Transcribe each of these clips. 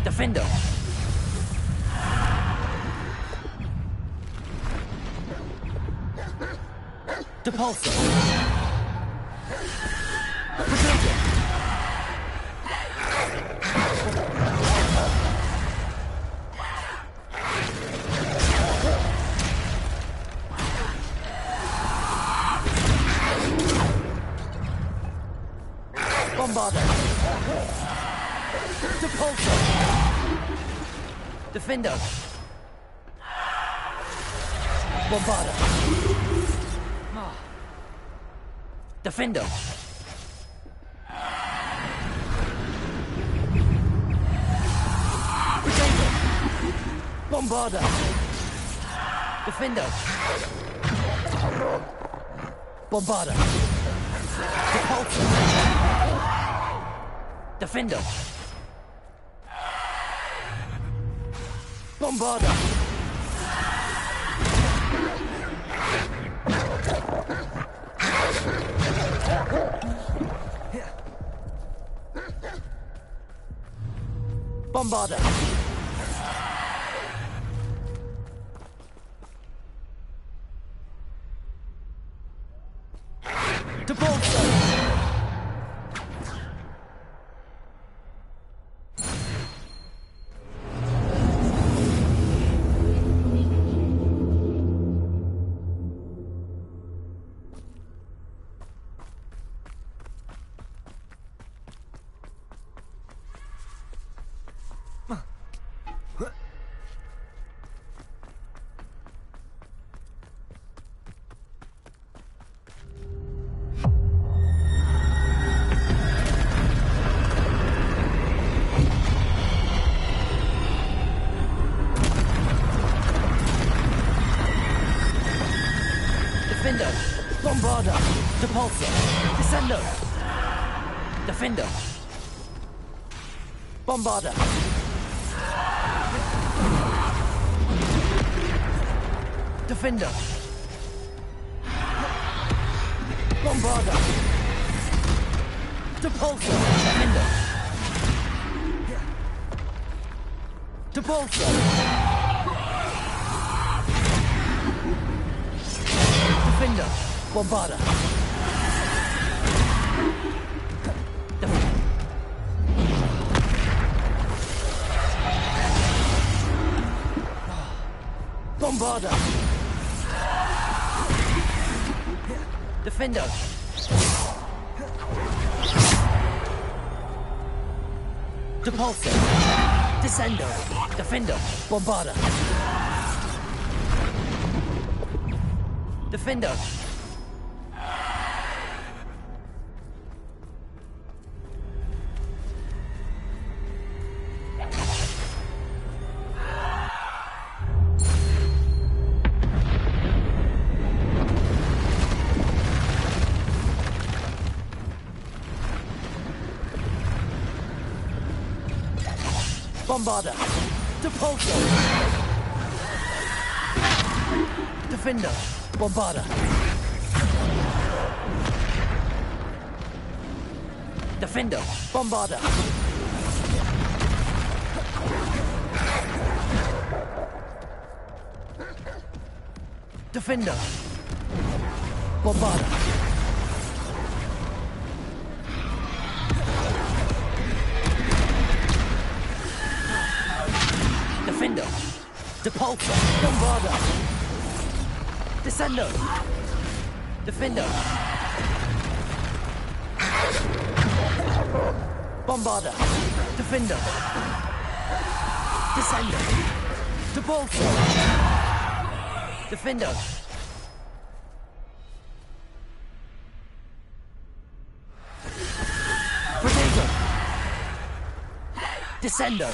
Defender. Depulsor. Protector. Bombarder. Depulsor. Defender. Bombarder. Defender. Protector. Bombarder. Defender. Bombarder. Depulsor. Defender. Bombarder. Bombarder. Depulsor. Defender. Bombarder. Depulsor. Descender. Defender. Bombarder. Defender. Bombarder. Depulsor. Defender. Depulsor. Defender. Bombarder. Bombarder. Defender. Depulsor. Descender. Defender. Bombarder. Defender. Bombarder. Depulsor. Defender. Bombarder. Defender. Bombarder. Defender. Bombarder. Defender. Depulsor. Bombarder. Descender. Defender. Bombarder. Defender. Descender. Depulsor. Defender. Protector. Descender.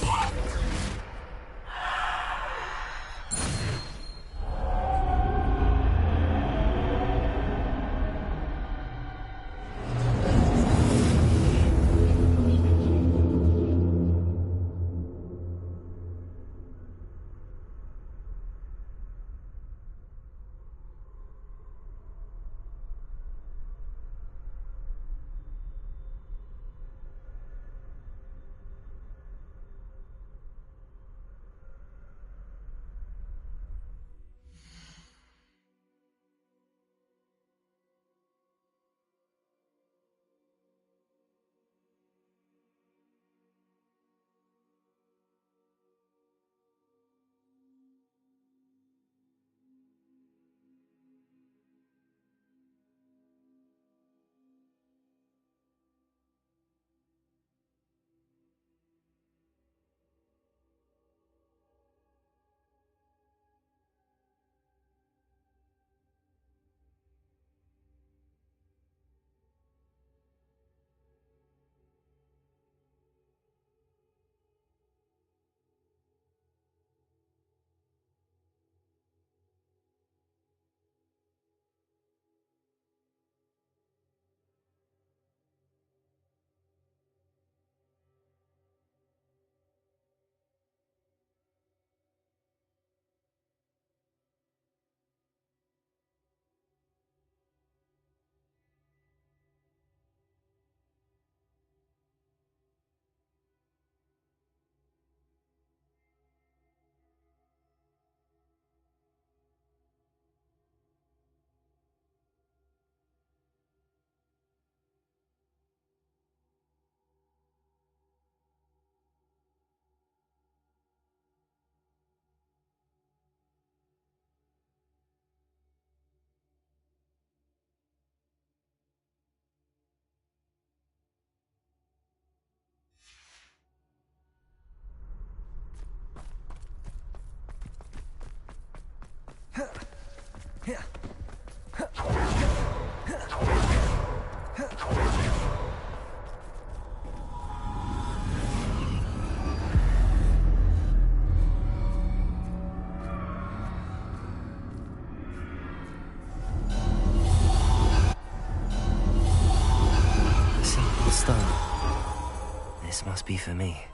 must be for me.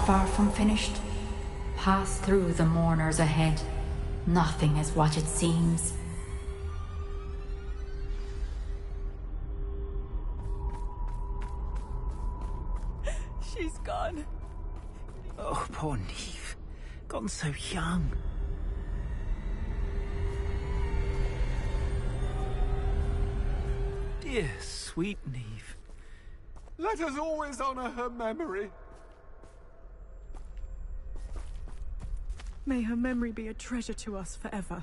Far from finished. Pass through the mourners ahead. Nothing is what it seems. She's gone. Oh, poor Neve. Gone so young. Dear, sweet Neve. Let us always honor her memory. May her memory be a treasure to us forever.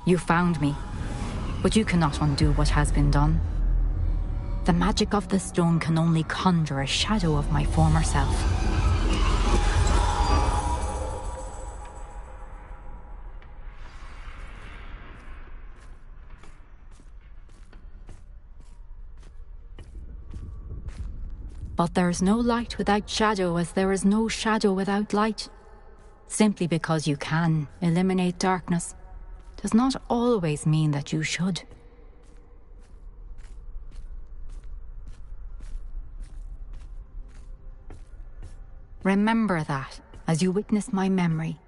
You found me, but you cannot undo what has been done. The magic of the stone can only conjure a shadow of my former self. But there is no light without shadow, as there is no shadow without light. Simply because you can eliminate darkness does not always mean that you should. Remember that as you witness my memory.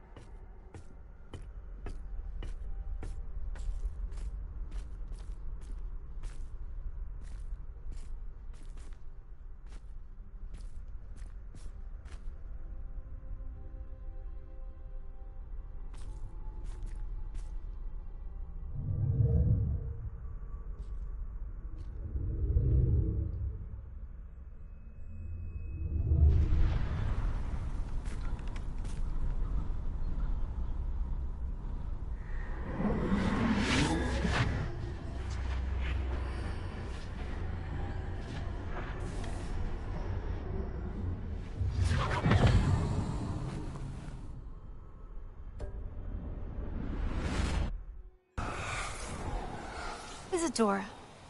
Isadora,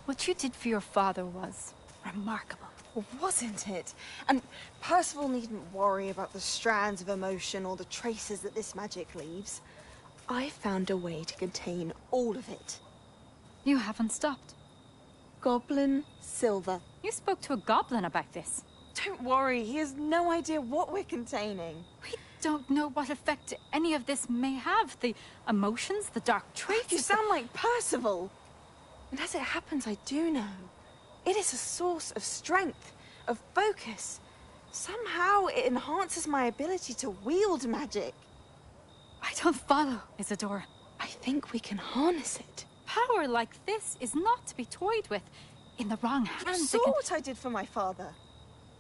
what you did for your father was remarkable. Well, wasn't it? And Percival needn't worry about the strands of emotion or the traces that this magic leaves. I found a way to contain all of it. You haven't stopped. Goblin Silver. You spoke to a goblin about this. Don't worry, he has no idea what we're containing. We don't know what effect any of this may have. The emotions, the dark traits. You sound like Percival. And as it happens, I do know. It is a source of strength, of focus. Somehow it enhances my ability to wield magic. I don't follow, Isadora. I think we can harness it. Power like this is not to be toyed with. In the wrong hands, You saw what I did for my father.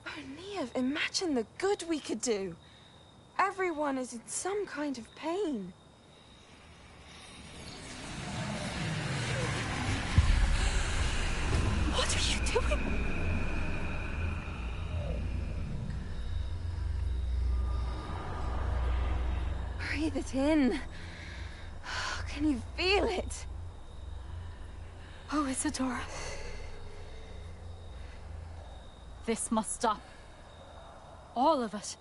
Oh, Neve, imagine the good we could do. Everyone is in some kind of pain. What are you doing? Breathe it in. Can you feel it? Oh, Isadora. This must stop. All of it.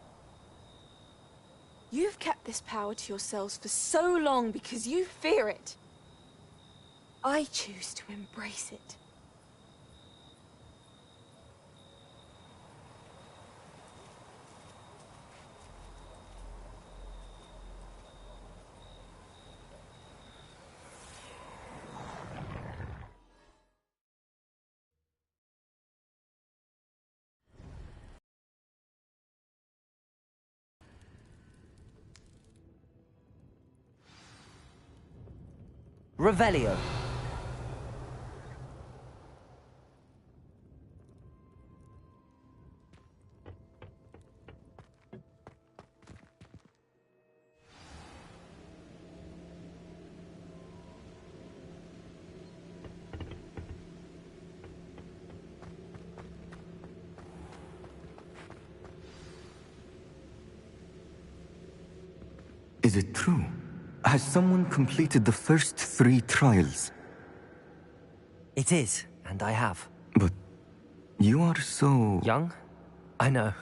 You've kept this power to yourselves for so long because you fear it. I choose to embrace it. Revelio. Is it true? Has someone completed the first 3 trials? It is, and I have. But you are so... Young? I know.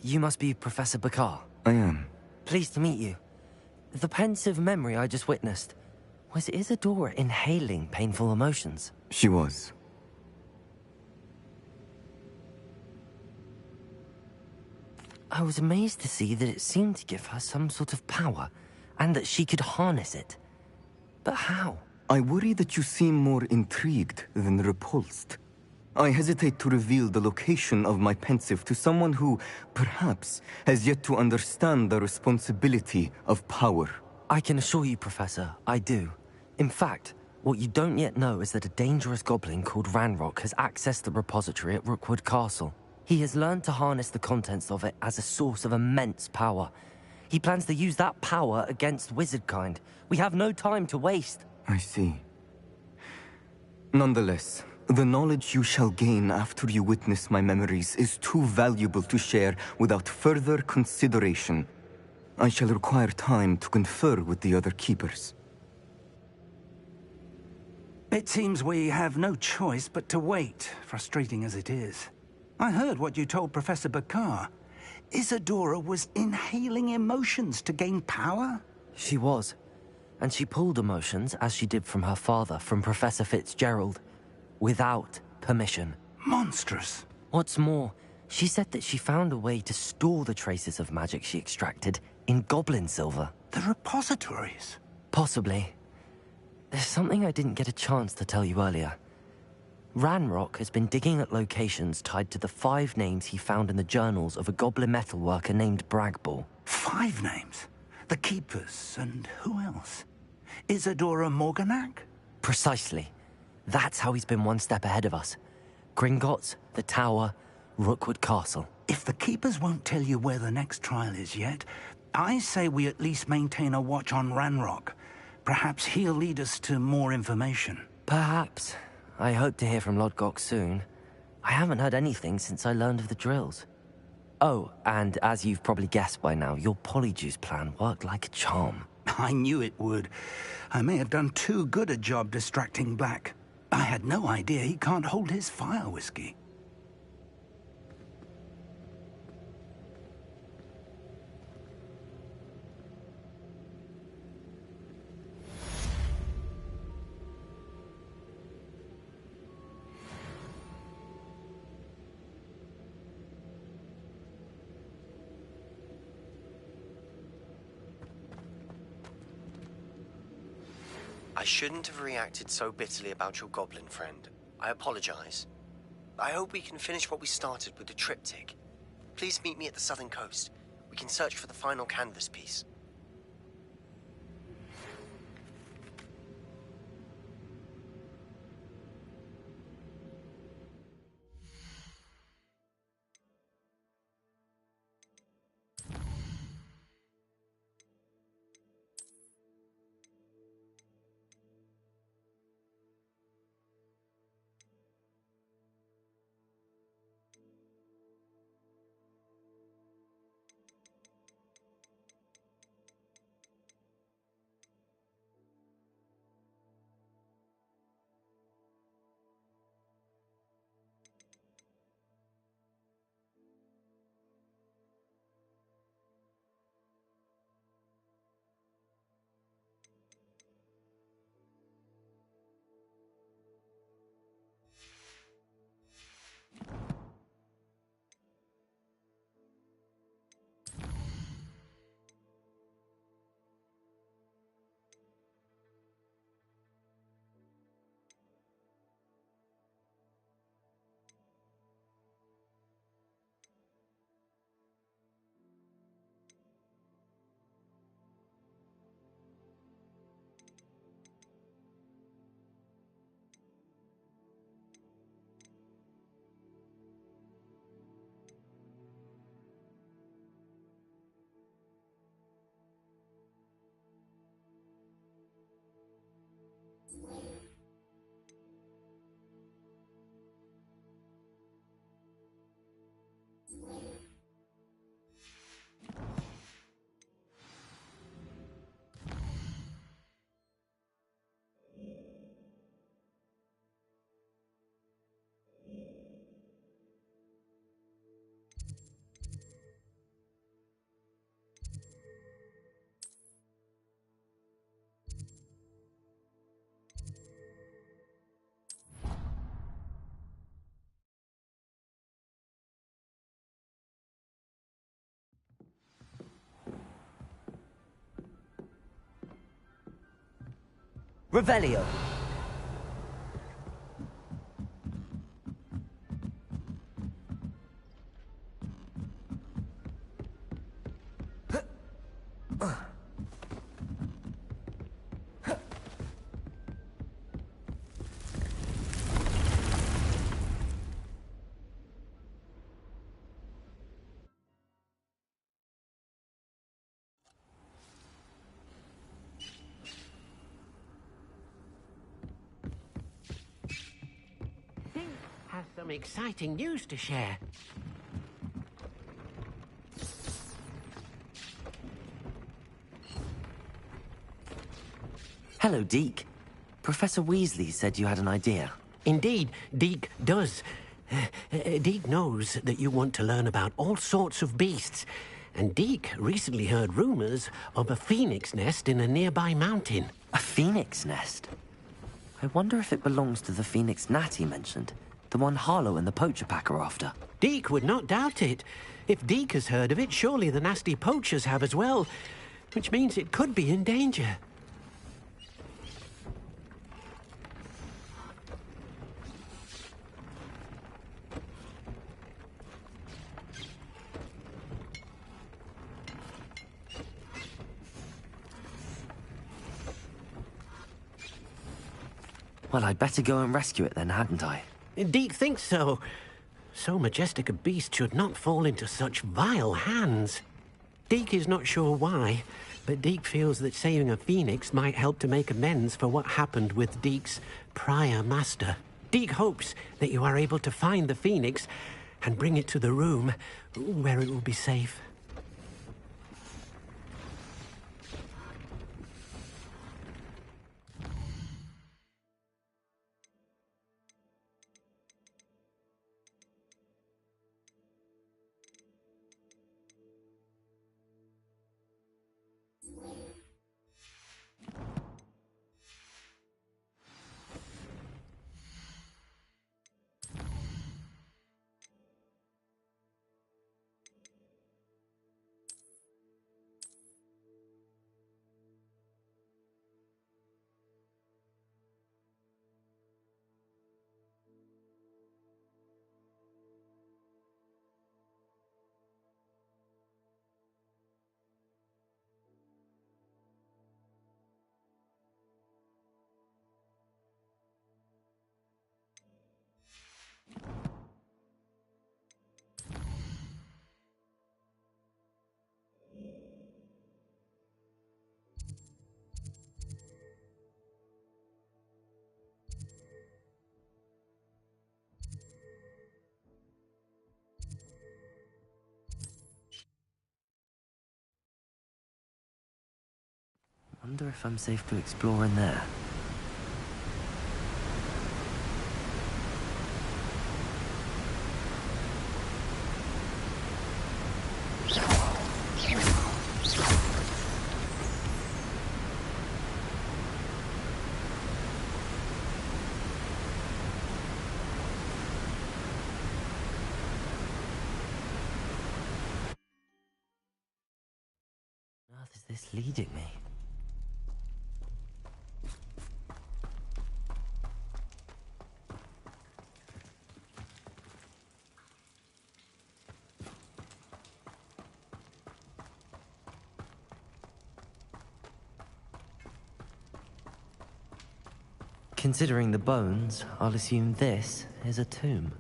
You must be Professor Bakar. I am. Pleased to meet you. The pensive memory I just witnessed, was Isadora inhaling painful emotions? She was. I was amazed to see that it seemed to give her some sort of power, and that she could harness it. But how? I worry that you seem more intrigued than repulsed. I hesitate to reveal the location of my pensive to someone who, perhaps, has yet to understand the responsibility of power. I can assure you, Professor, I do. In fact, what you don't yet know is that a dangerous goblin called Ranrock has accessed the repository at Rookwood Castle. He has learned to harness the contents of it as a source of immense power. He plans to use that power against wizardkind. We have no time to waste. I see. Nonetheless, the knowledge you shall gain after you witness my memories is too valuable to share without further consideration. I shall require time to confer with the other keepers. It seems we have no choice but to wait, frustrating as it is. I heard what you told Professor Bakar. Isadora was inhaling emotions to gain power? She was. And she pulled emotions, as she did from her father, from Professor Fitzgerald, without permission. Monstrous. What's more, she said that she found a way to store the traces of magic she extracted in goblin silver. The repositories? Possibly. There's something I didn't get a chance to tell you earlier. Ranrock has been digging at locations tied to the 5 names he found in the journals of a goblin metalworker named Bragball. 5 names? The Keepers, and who else? Isadora Morganac? Precisely. That's how he's been one step ahead of us. Gringotts, the Tower, Rookwood Castle. If the Keepers won't tell you where the next trial is yet, I say we at least maintain a watch on Ranrock. Perhaps he'll lead us to more information. Perhaps. I hope to hear from Lodgok soon. I haven't heard anything since I learned of the drills. Oh, and as you've probably guessed by now, your polyjuice plan worked like a charm. I knew it would. I may have done too good a job distracting Black. I had no idea he can't hold his fire whiskey. I shouldn't have reacted so bitterly about your goblin friend. I apologize. I hope we can finish what we started with the triptych. Please meet me at the southern coast. We can search for the final canvas piece. Revelio. Has some exciting news to share. Hello, Deke. Professor Weasley said you had an idea. Indeed, Deke does. Deke knows that you want to learn about all sorts of beasts, and Deke recently heard rumors of a phoenix nest in a nearby mountain. A phoenix nest? I wonder if it belongs to the phoenix gnat he mentioned. The one Harlow and the poacher pack are after. Deke would not doubt it. If Deke has heard of it, surely the nasty poachers have as well, which means it could be in danger. Well, I'd better go and rescue it then, hadn't I? Deke thinks so. So majestic a beast should not fall into such vile hands. Deke is not sure why, but Deke feels that saving a phoenix might help to make amends for what happened with Deke's prior master. Deke hopes that you are able to find the phoenix and bring it to the room where it will be safe. Wonder if I'm safe to explore in there. Where on earth is this leading me? Considering the bones, I'll assume this is a tomb.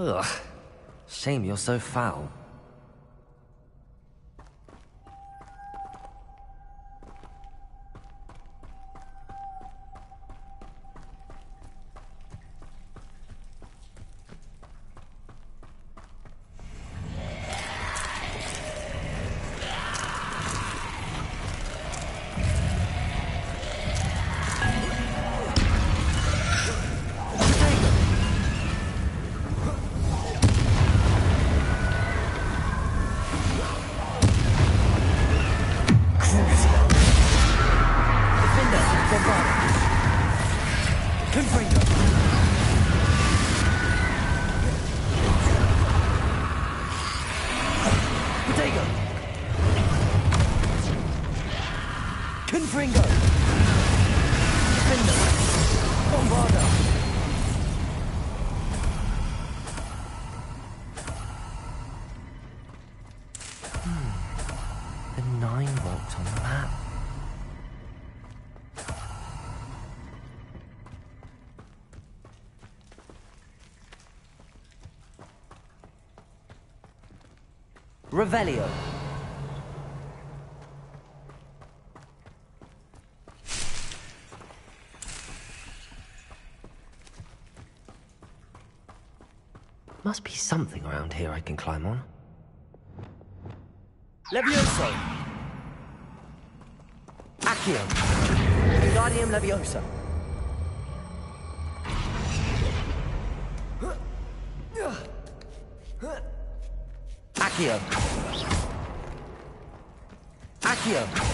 Ugh. Shame you're so foul. Confringo! Defender! Bombarda! The 9 marked on the map. Revelio. Must be something around here I can climb on. Levioso! Accio! Wingardium Leviosa! Accio! Accio!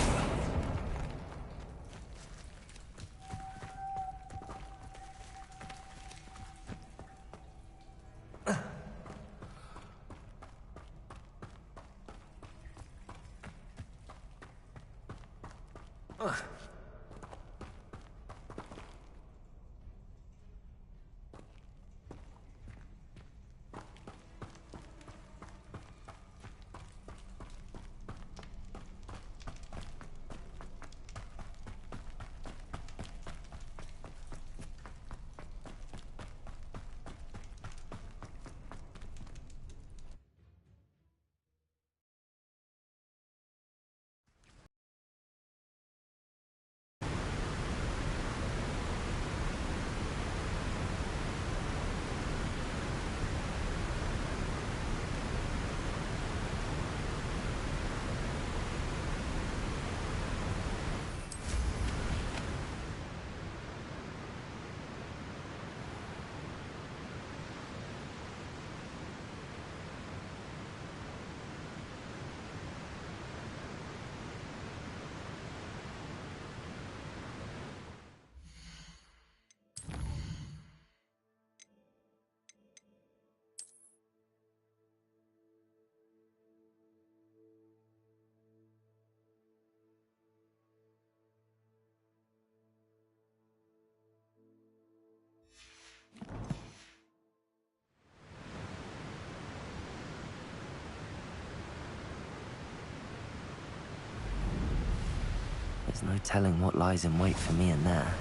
There's no telling what lies in wait for me in there.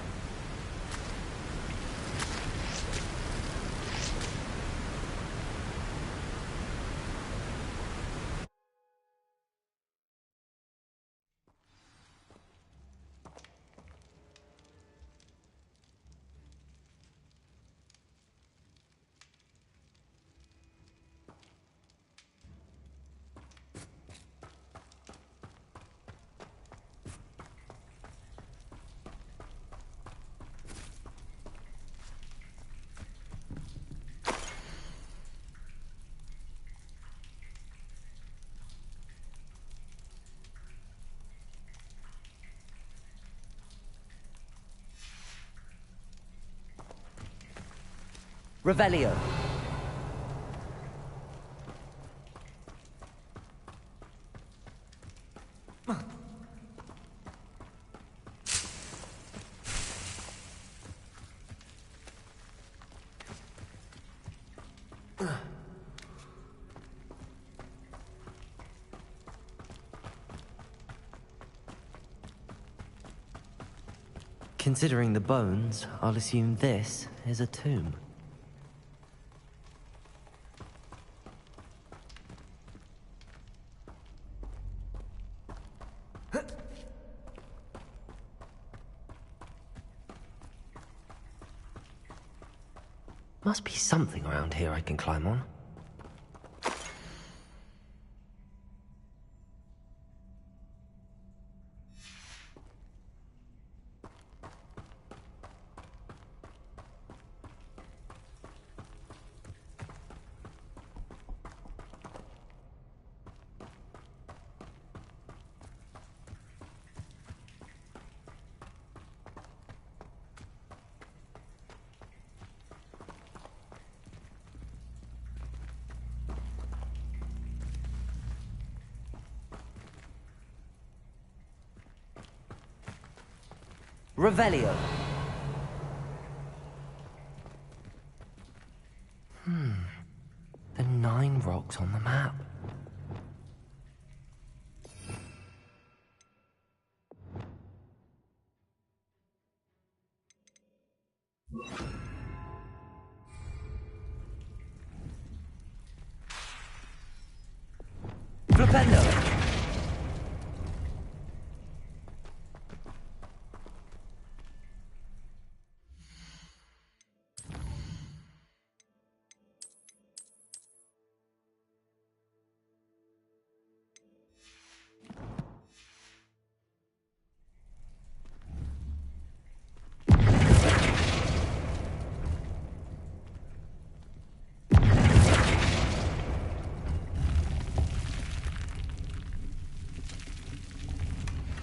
Revelio. Considering the bones, I'll assume this is a tomb. Must be something around here I can climb on. Revelio. The 9 rocks on the map. Flipendo.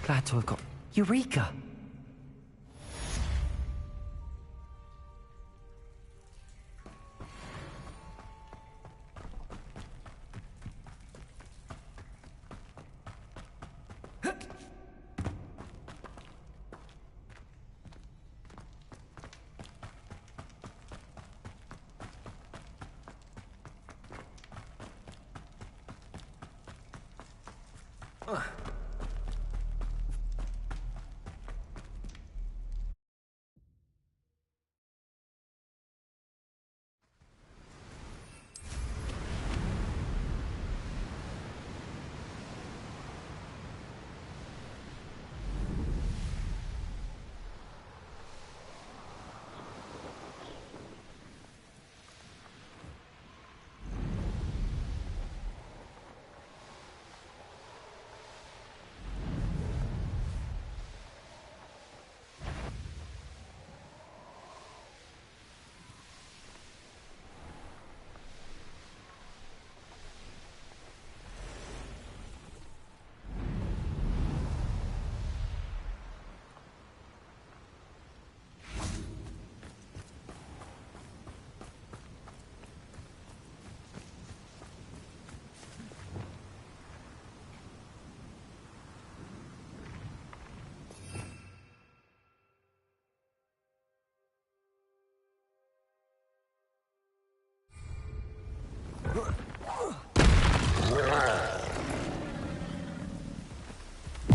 Glad to have got... Eureka!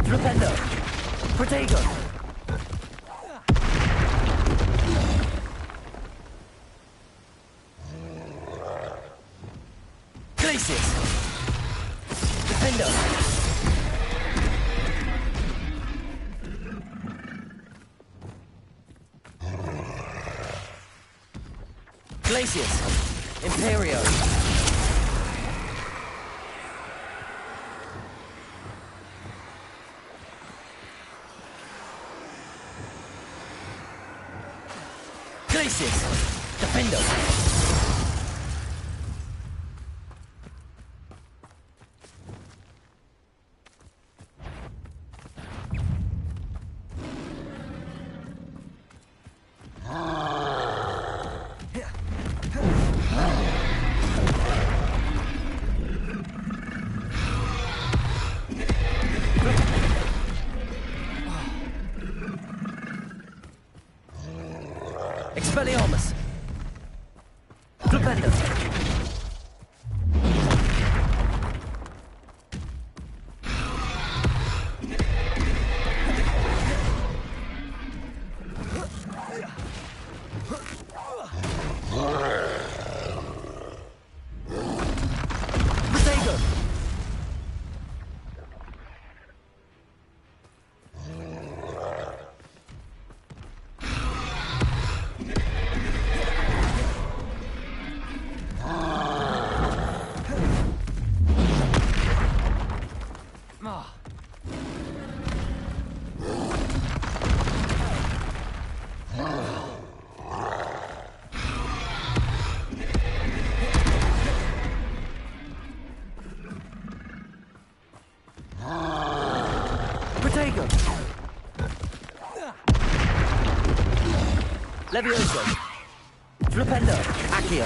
Flipendo! Protego! Glacius! Defendo! Glacius! Imperio! Glacius! Defendo! Expelliarmus! Flipendo! Protego! Protego! Levioso! Flipendo! Accio!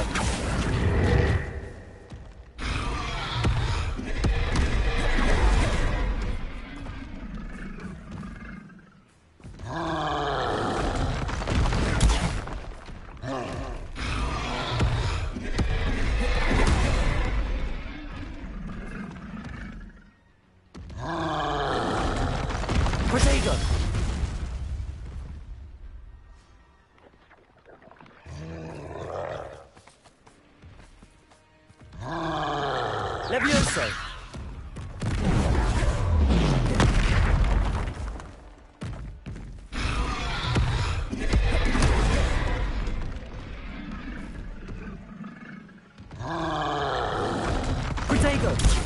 Protego! Levioso! Protego!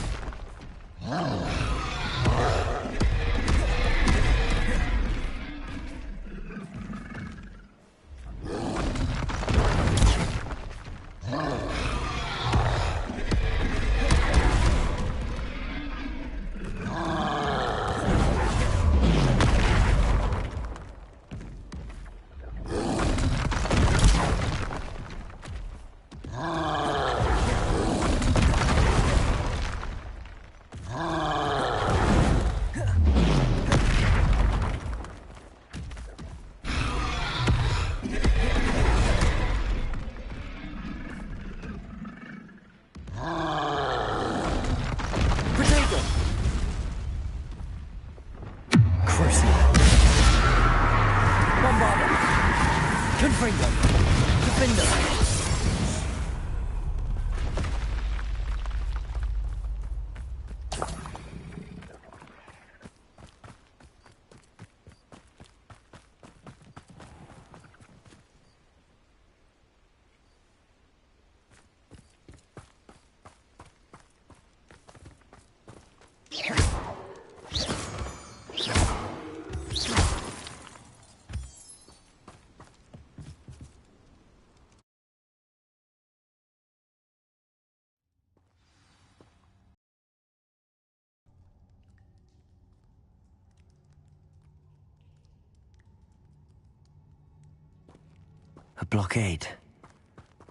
A blockade.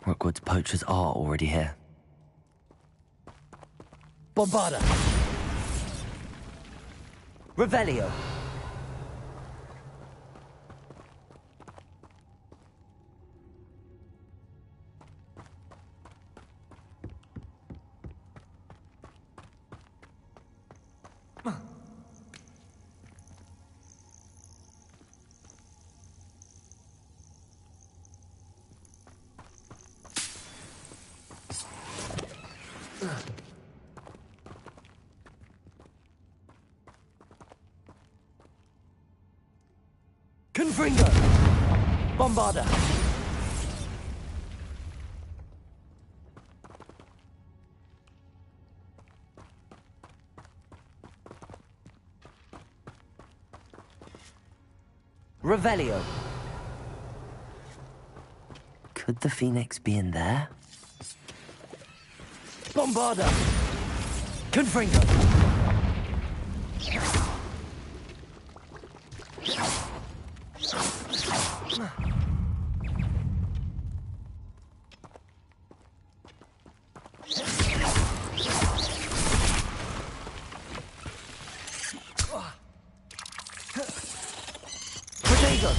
Rookwood's poachers are already here. Bombarda! Revelio! Confringo! Bombarda! Revelio! Could the Phoenix be in there? Bombarda! Confringo! Protego!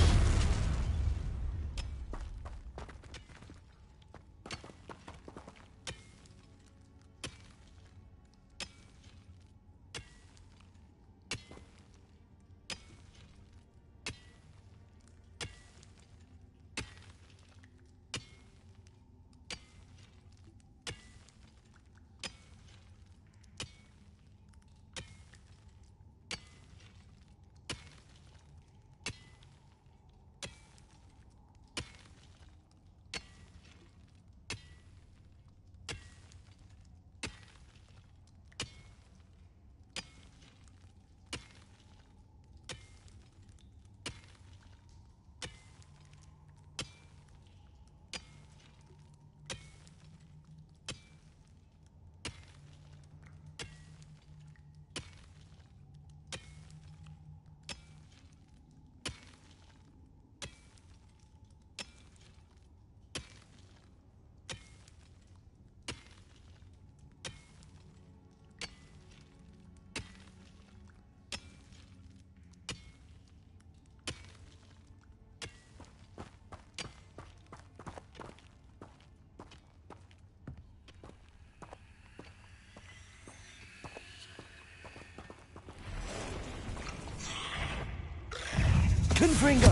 Confringo!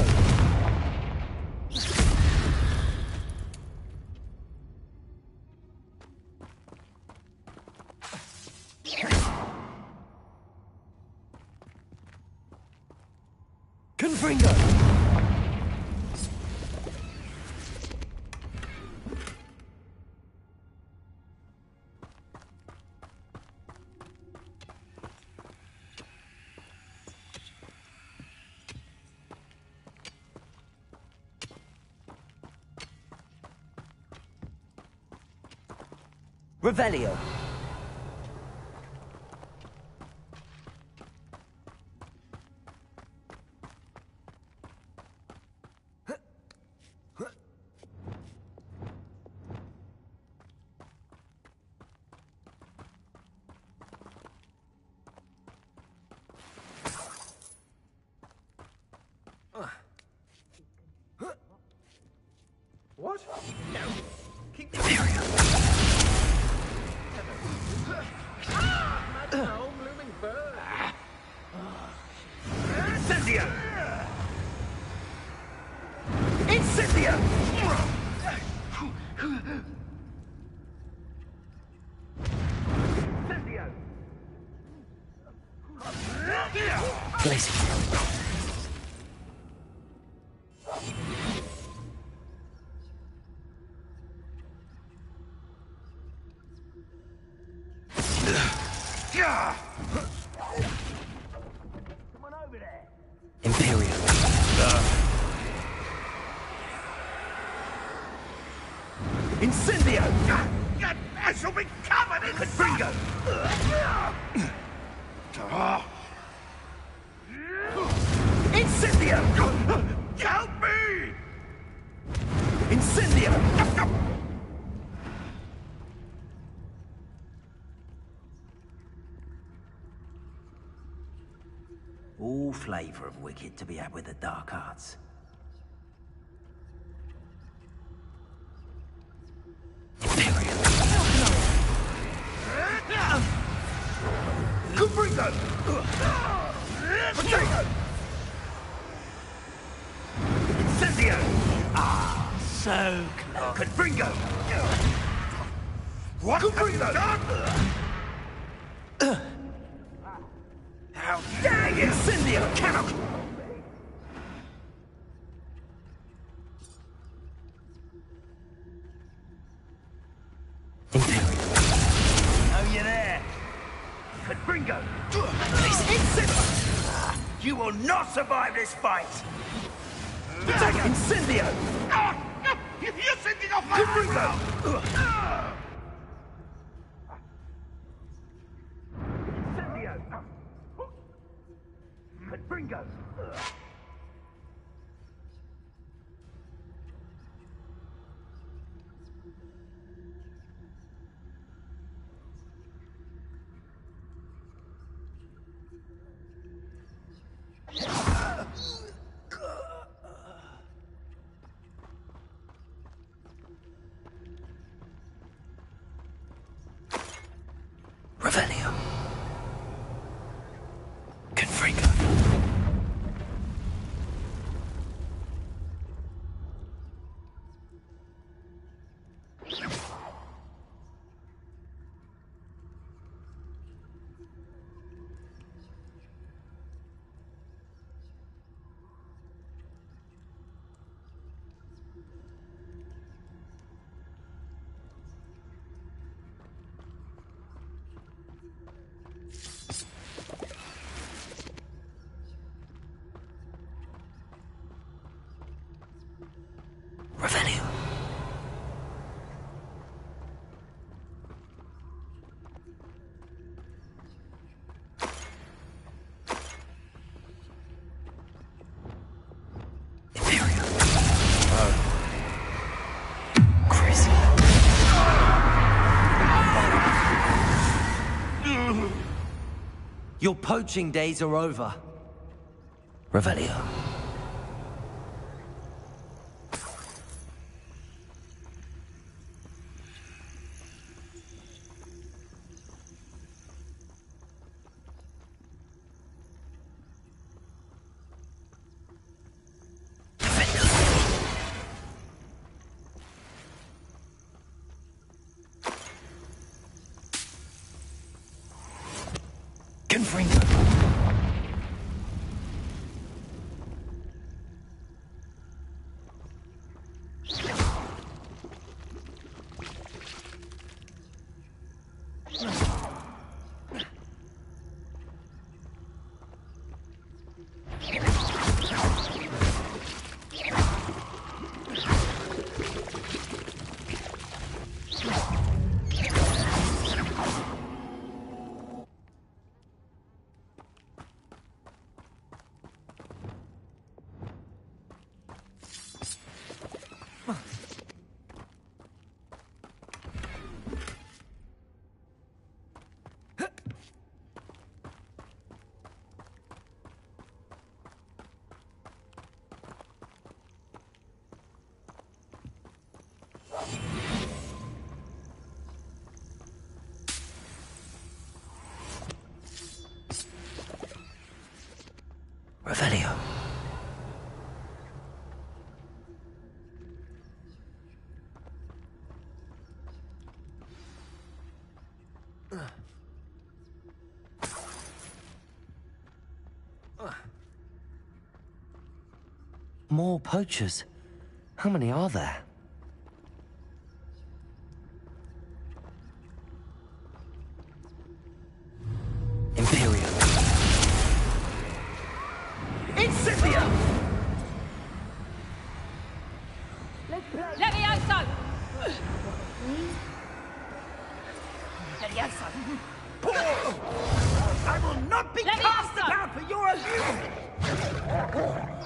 Confringo! Revelio. What? No. Keep no, blooming bird. Incendio! Incendio! Incendio! Glacier. Imperium. Incendio! I shall be covered in Confringo! Incendio! Help me! Incendio! All flavour of wicked to be had with the dark arts. Confringo! Potato! Incendio! Ah, so close. Confringo! What have you done? How dare you! Incendio cannot... Oh, you're there! Confringo! Incendio! You will not survive this fight! Incendio! You're sending off my Confringo! Incendio! Confringo! Revelio. Confringo. Revelio. Imperium. Crazy. Your poaching days are over. Revelio. Fringo. Revelio. More poachers. How many are there? Imperium. Incendia! Levioso! Levioso! I will not be cast about for your amusement!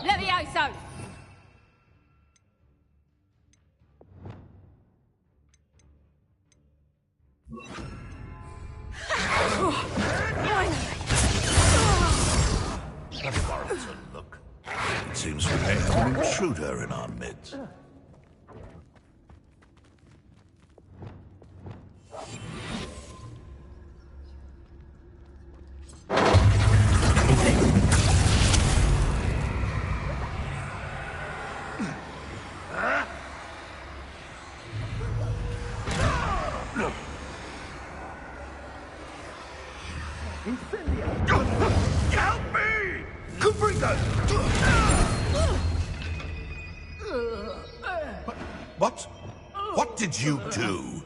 Levioso! That warrants a look. It seems we may have an intruder in our midst. Help me! Confringo! What? What did you do?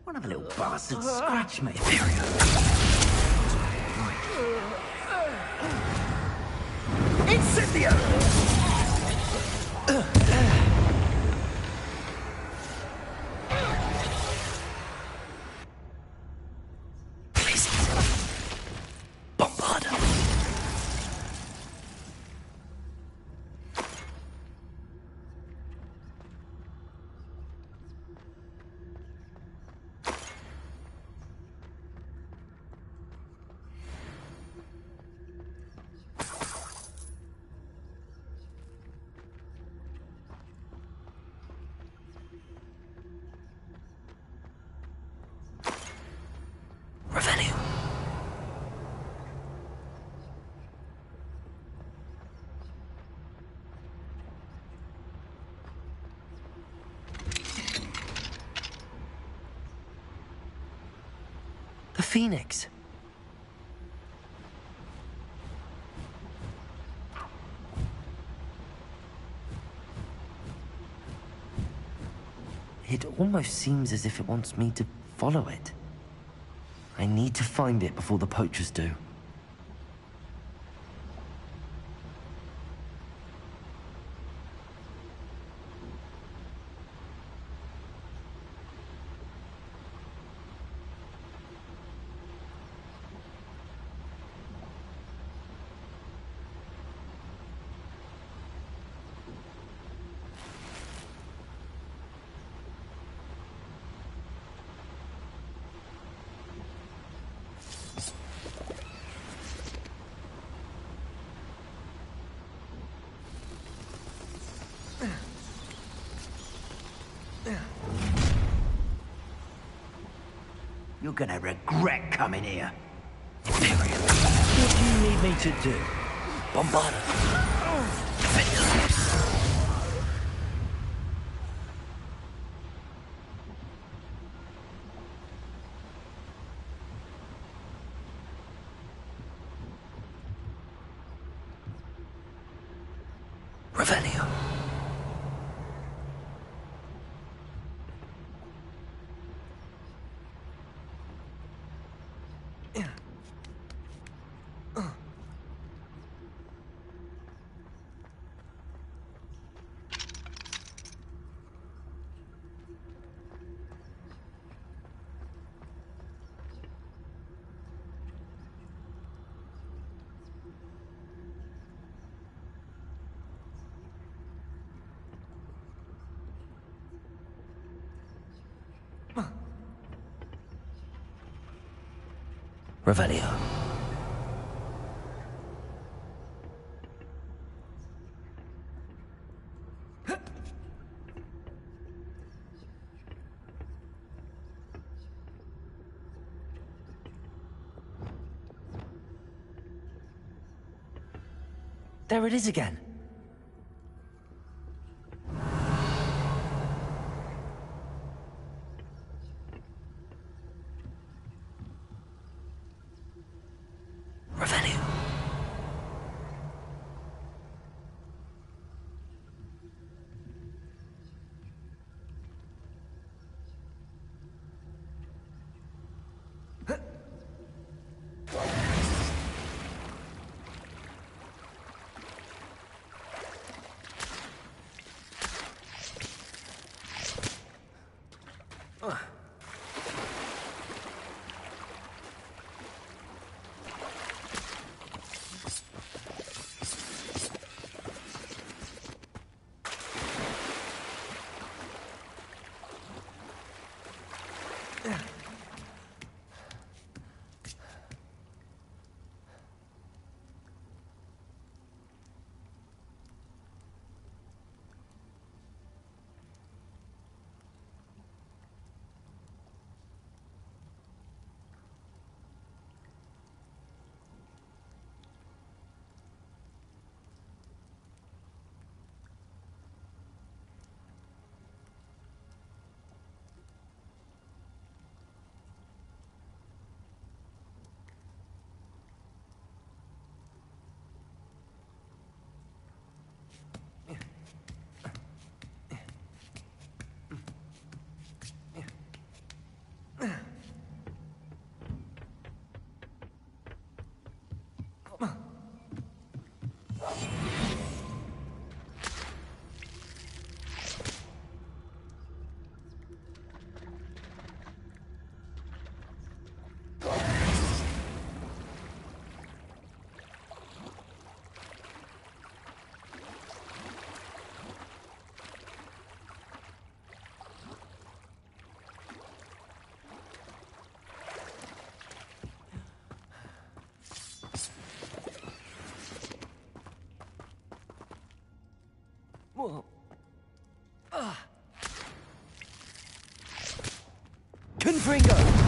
One of the little bastards scratched me. Incendio! Revelio. The Phoenix. It almost seems as if it wants me to follow it. I need to find it before the poachers do. You're gonna regret coming here. What do you need me to do? Bombard her. Revelio. Revelio. There it is again. Revelio. Whoa. Confringo!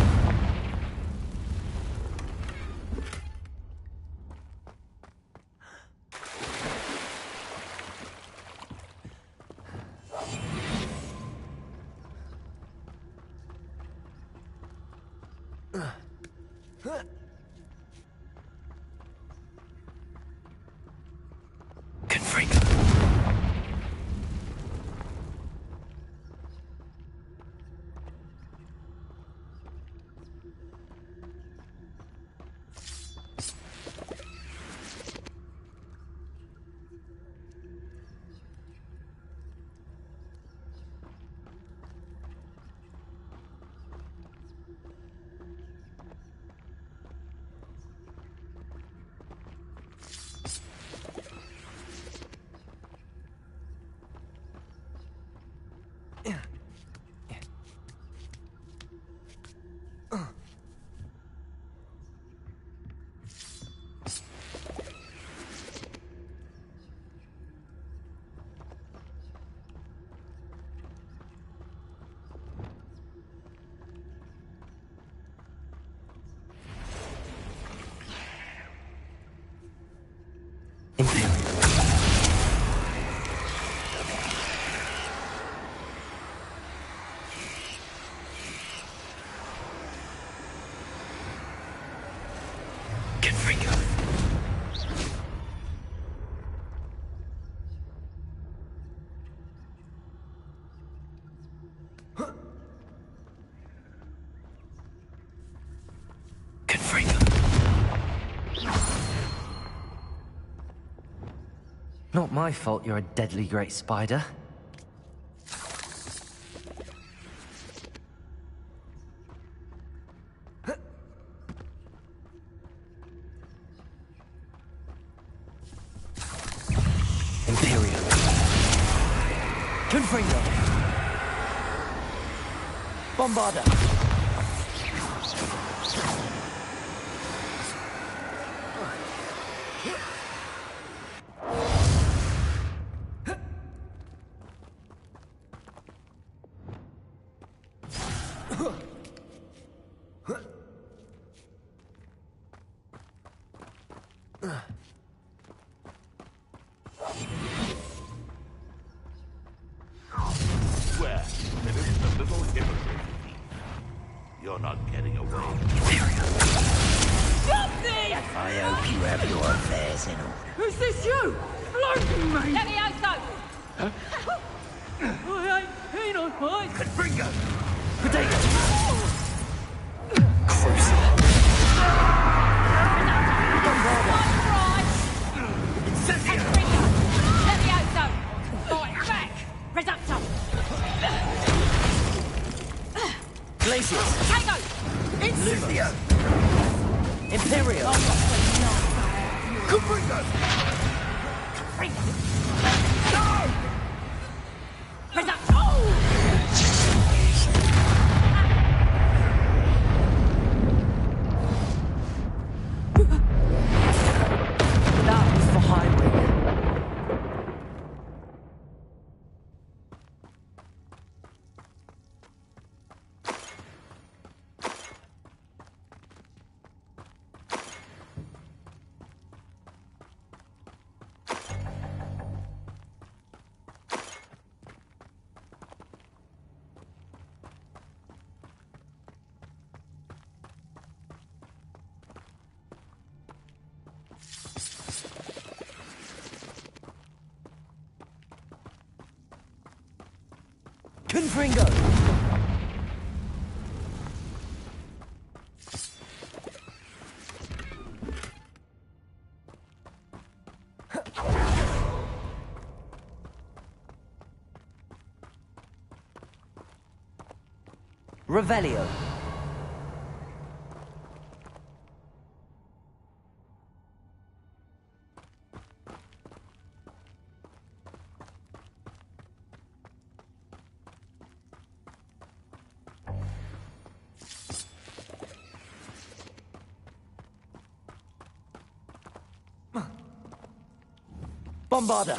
Not my fault you're a deadly great spider. Imperium. Confringo. Bombarda. Swear that it is a little hypocrite. You're not getting away. Stop this! I hope you have your affairs in order. Is this you? Floating me! Let me out, I ain't keen on fights. Confringo! Potato! Let me out, Fight back! Reducto! Glacius! Tango! Lucio! Imperium! Confringo! That was for highway. Confringo! Revelio. Bombarda.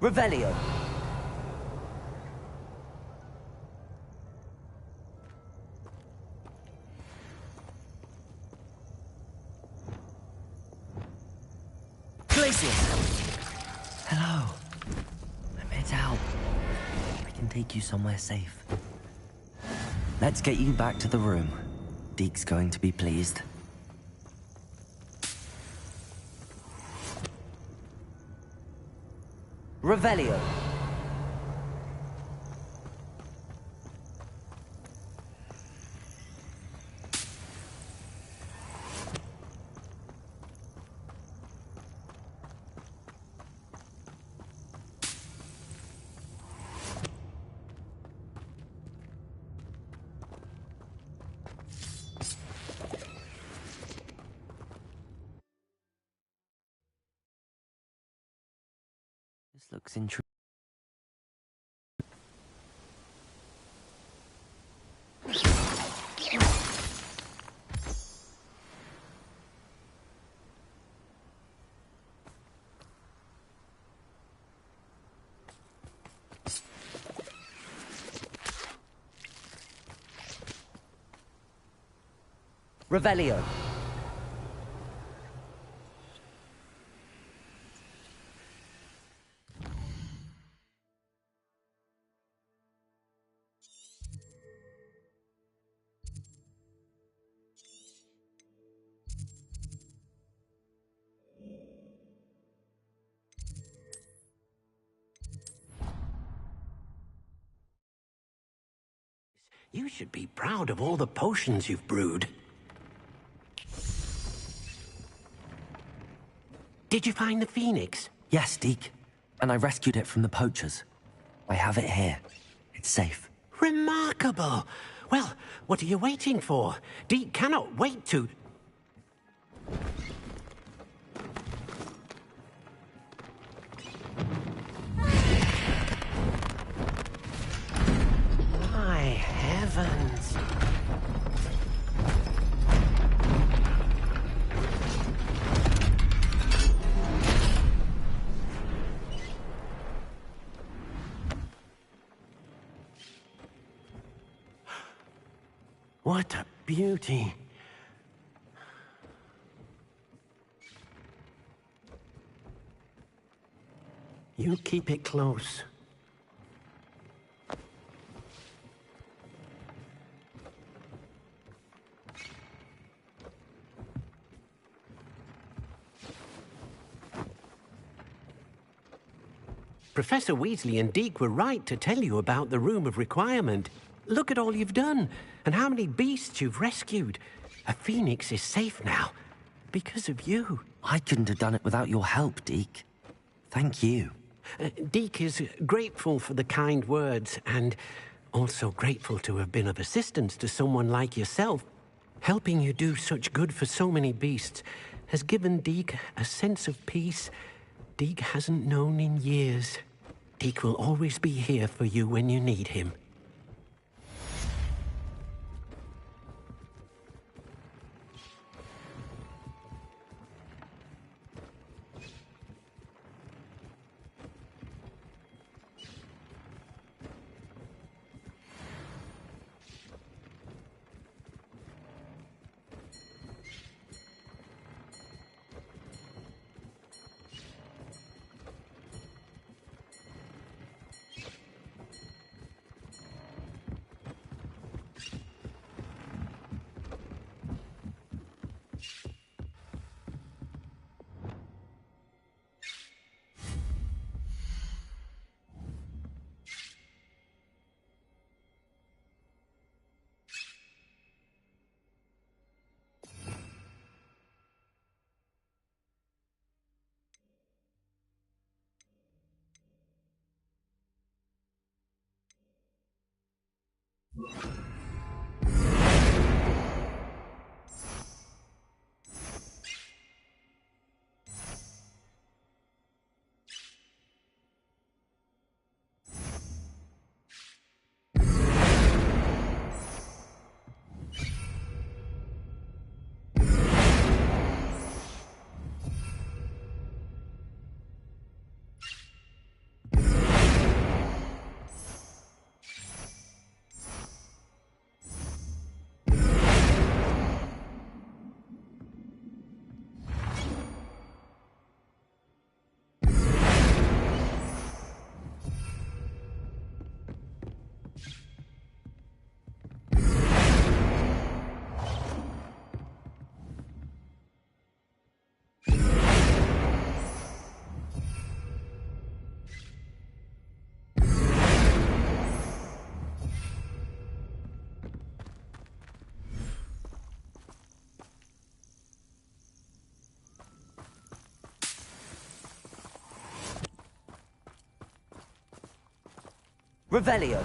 Revelio. Glacius. Hello. I'm headed out. I can take you somewhere safe. Let's get you back to the room. Deke's going to be pleased. Revelio. This looks intriguing. Revelio. You should be proud of all the potions you've brewed. Did you find the Phoenix? Yes, Deke. And I rescued it from the poachers. I have it here. It's safe. Remarkable! Well, what are you waiting for? Deke cannot wait to... My heavens! What a beauty. You keep it close. Professor Weasley and Deke were right to tell you about the Room of Requirement. Look at all you've done, and how many beasts you've rescued. A phoenix is safe now, because of you. I couldn't have done it without your help, Deke. Thank you. Deke is grateful for the kind words, and also grateful to have been of assistance to someone like yourself. Helping you do such good for so many beasts has given Deke a sense of peace Deke hasn't known in years. Deke will always be here for you when you need him. Revelio.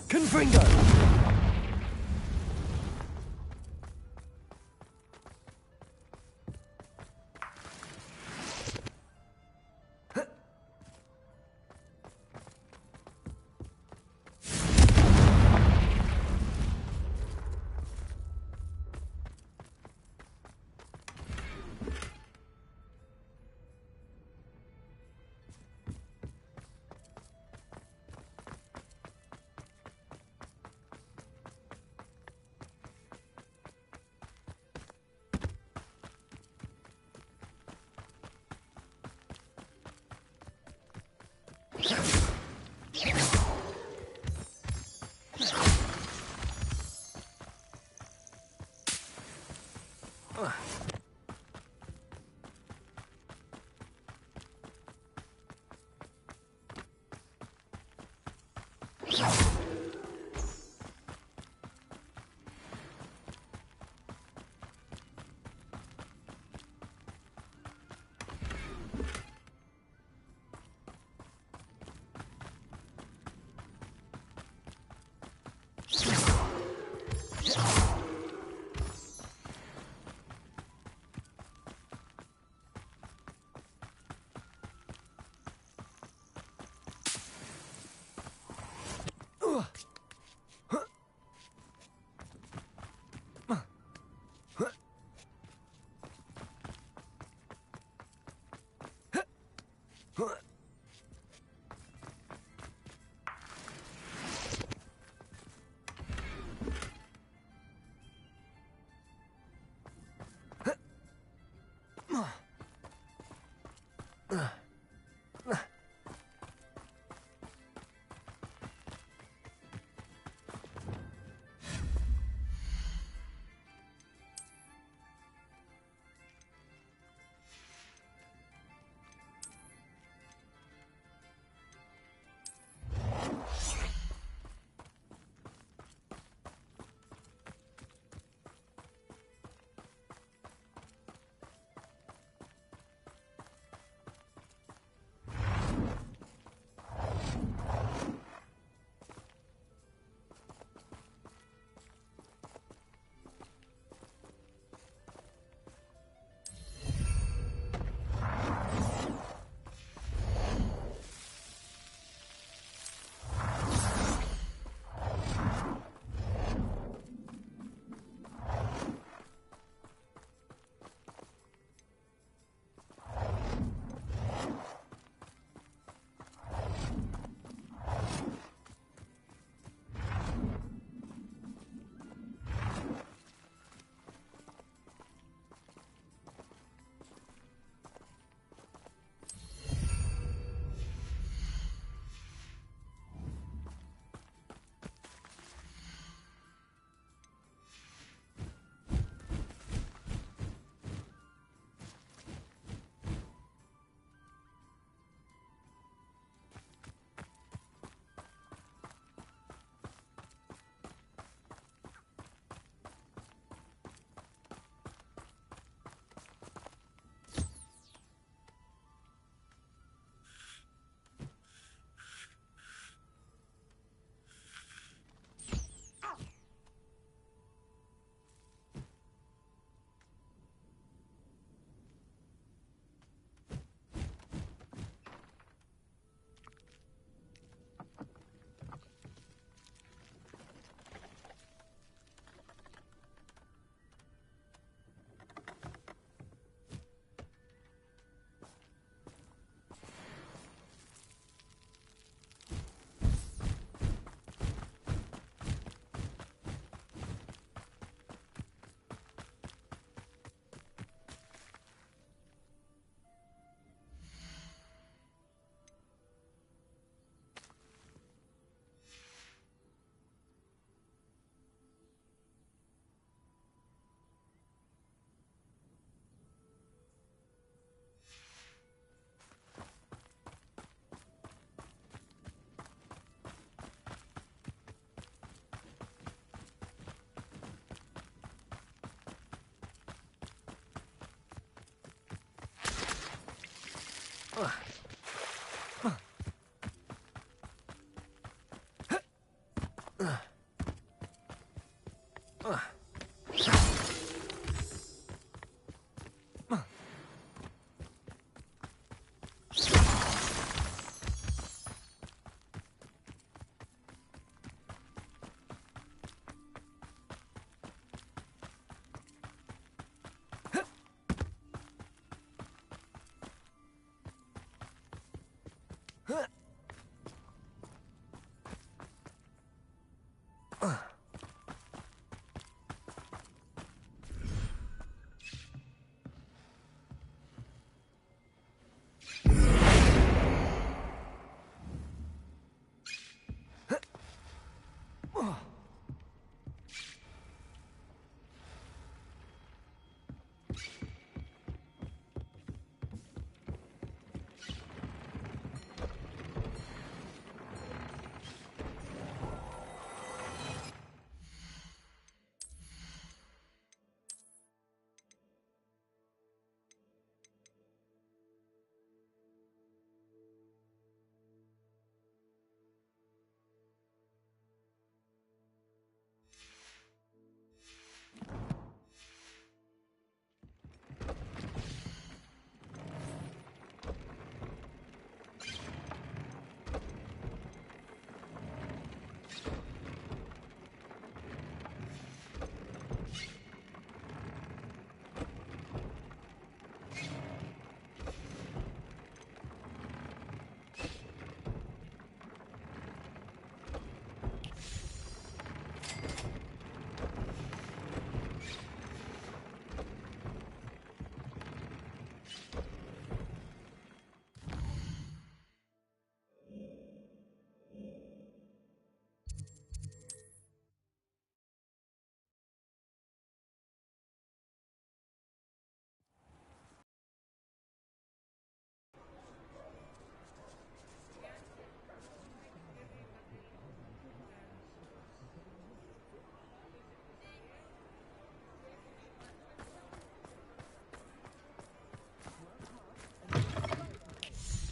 Confringo!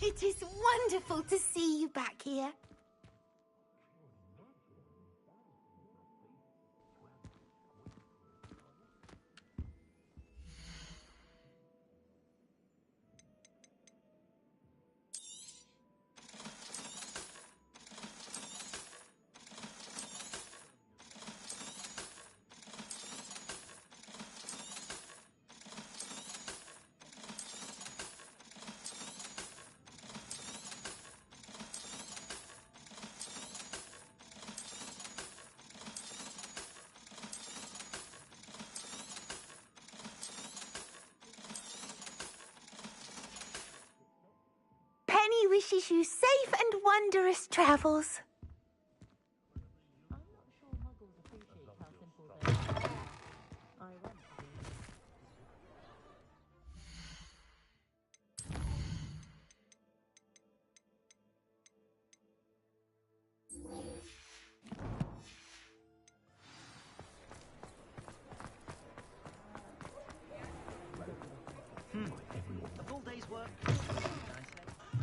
It is wonderful to see you back here. Penny wishes you safe and wondrous travels.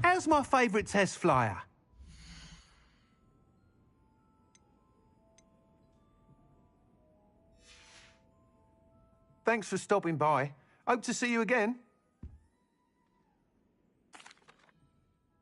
How's my favourite test flyer? Thanks for stopping by. Hope to see you again.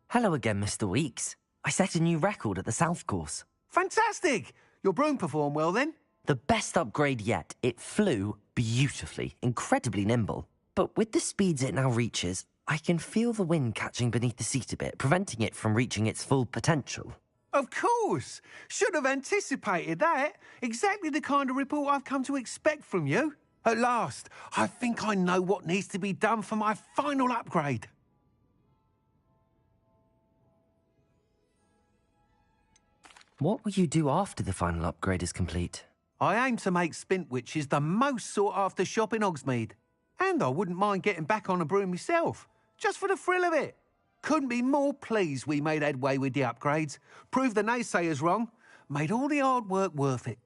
Hello again, Mr. Weeks. I set a new record at the South Course. Fantastic! Your broom performed well then? The best upgrade yet. It flew beautifully, incredibly nimble. But with the speeds it now reaches, I can feel the wind catching beneath the seat a bit, preventing it from reaching its full potential. Of course! Should have anticipated that. Exactly the kind of report I've come to expect from you. At last, I think I know what needs to be done for my final upgrade. What will you do after the final upgrade is complete? I aim to make Spintwitches the most sought-after shop in Hogsmeade. And I wouldn't mind getting back on a broom myself, just for the thrill of it. Couldn't be more pleased we made headway with the upgrades, proved the naysayers wrong, made all the hard work worth it.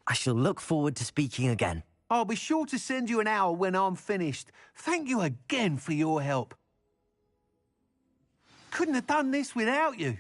I shall look forward to speaking again. I'll be sure to send you an owl when I'm finished. Thank you again for your help. Couldn't have done this without you.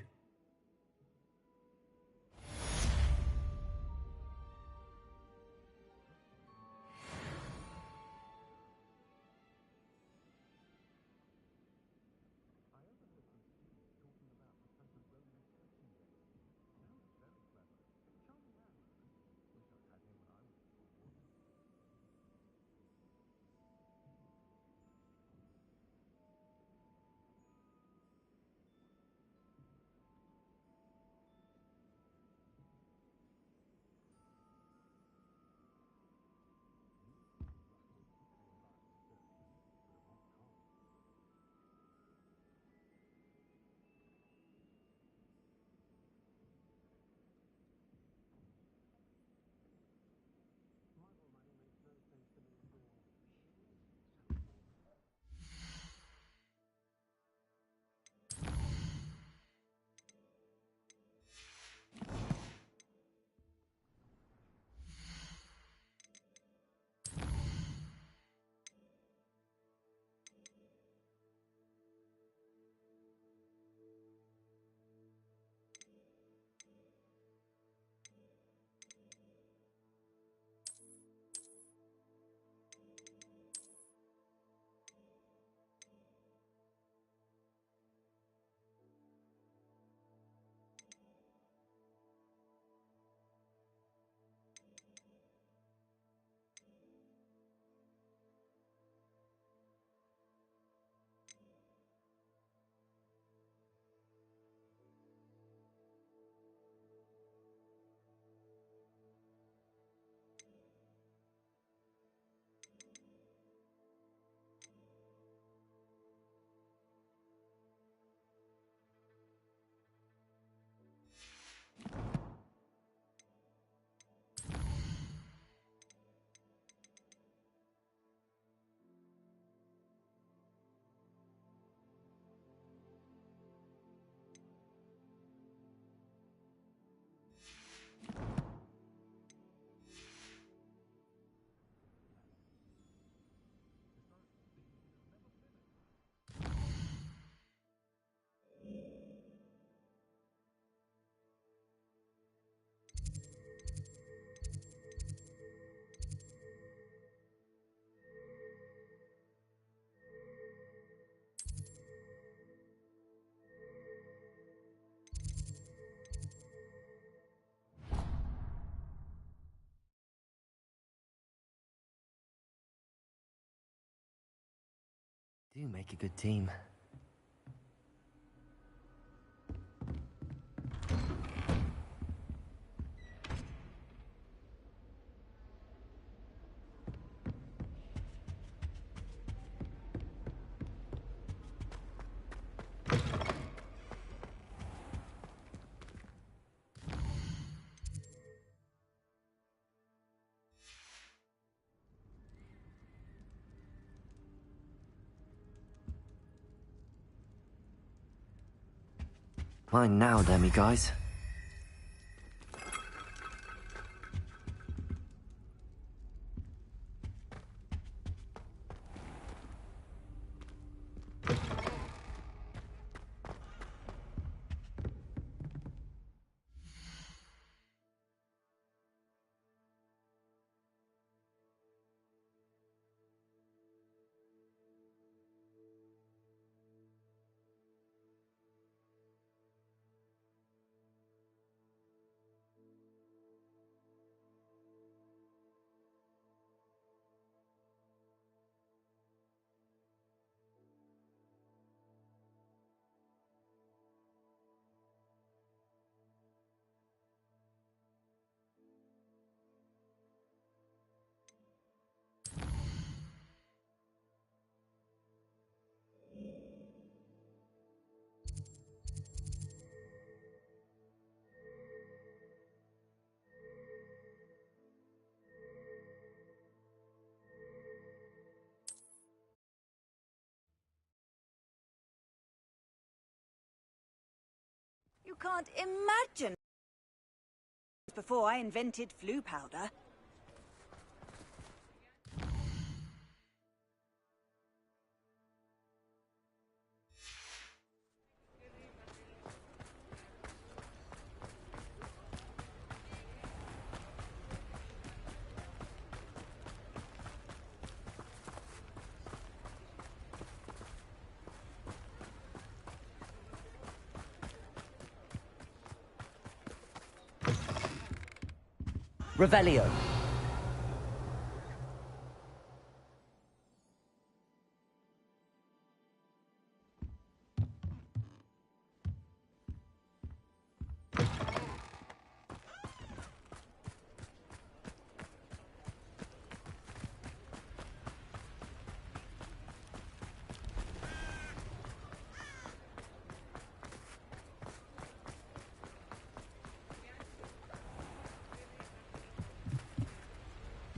Do make a good team. Fine now, Demi guys. You can't imagine before I invented flu powder. Revelio.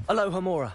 Aloha Mora.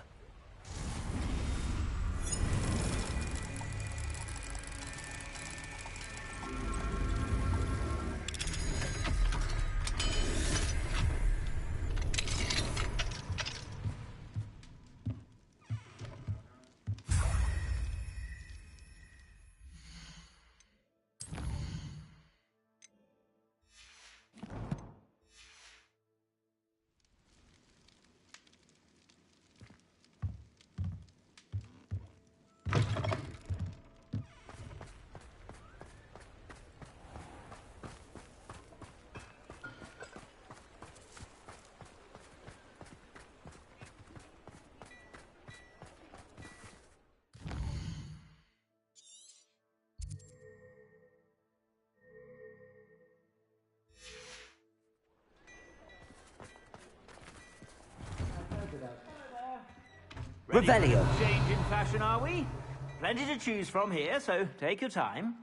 Ready for a Revelio. little change in fashion, are we? Plenty to choose from here, so take your time.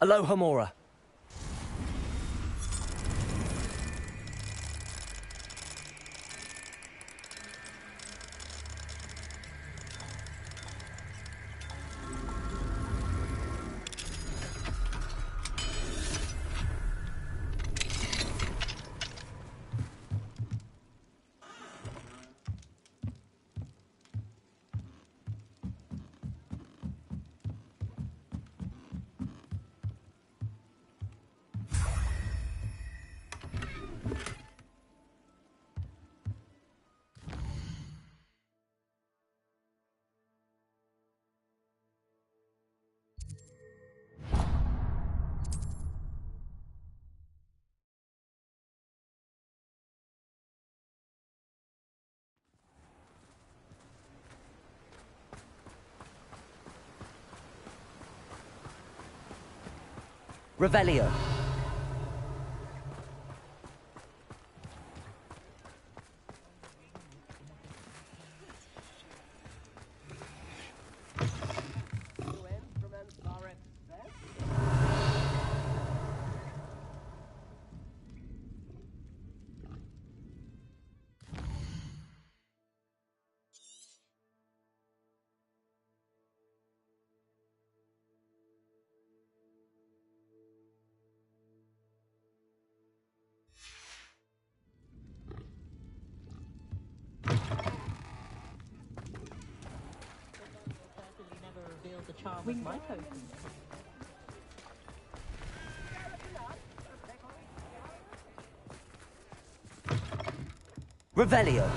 Aloha Mora. Revelio. Wing my token. Revelio.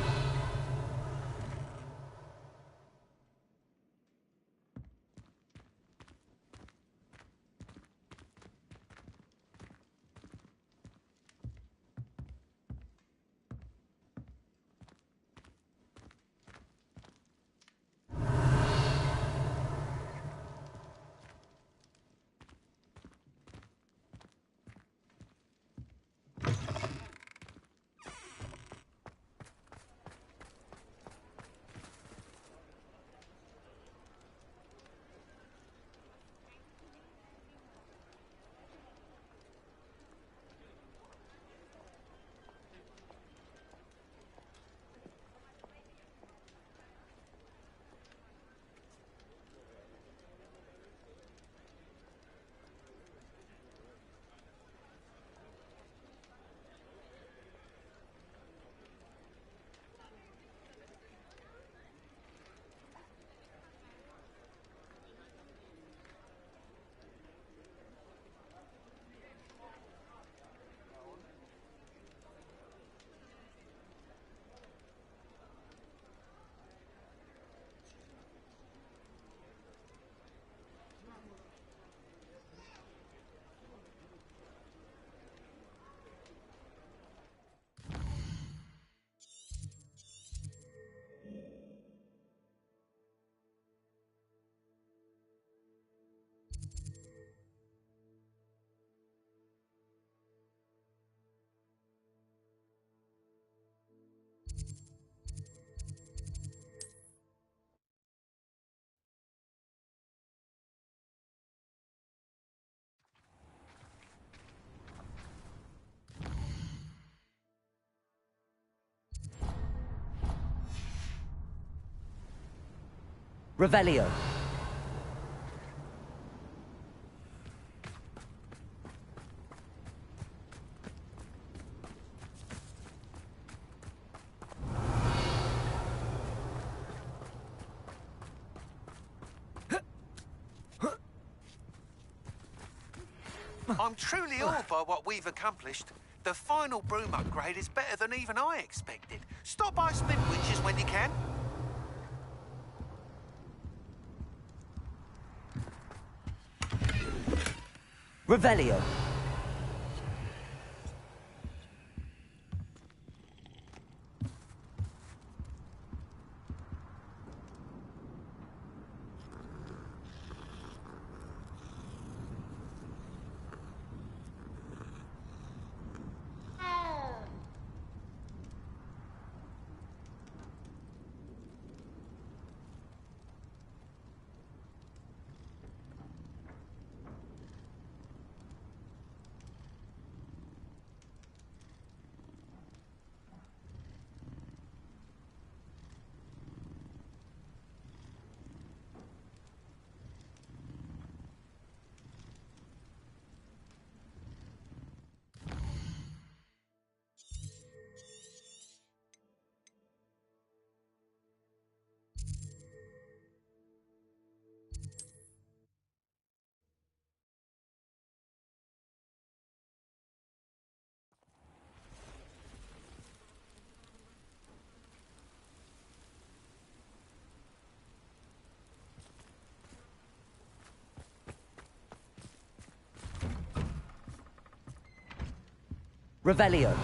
Revelio. I'm truly awed by what we've accomplished. The final broom upgrade is better than even I expected. Stop by Spintwitches when you can. Revelio. Revelio.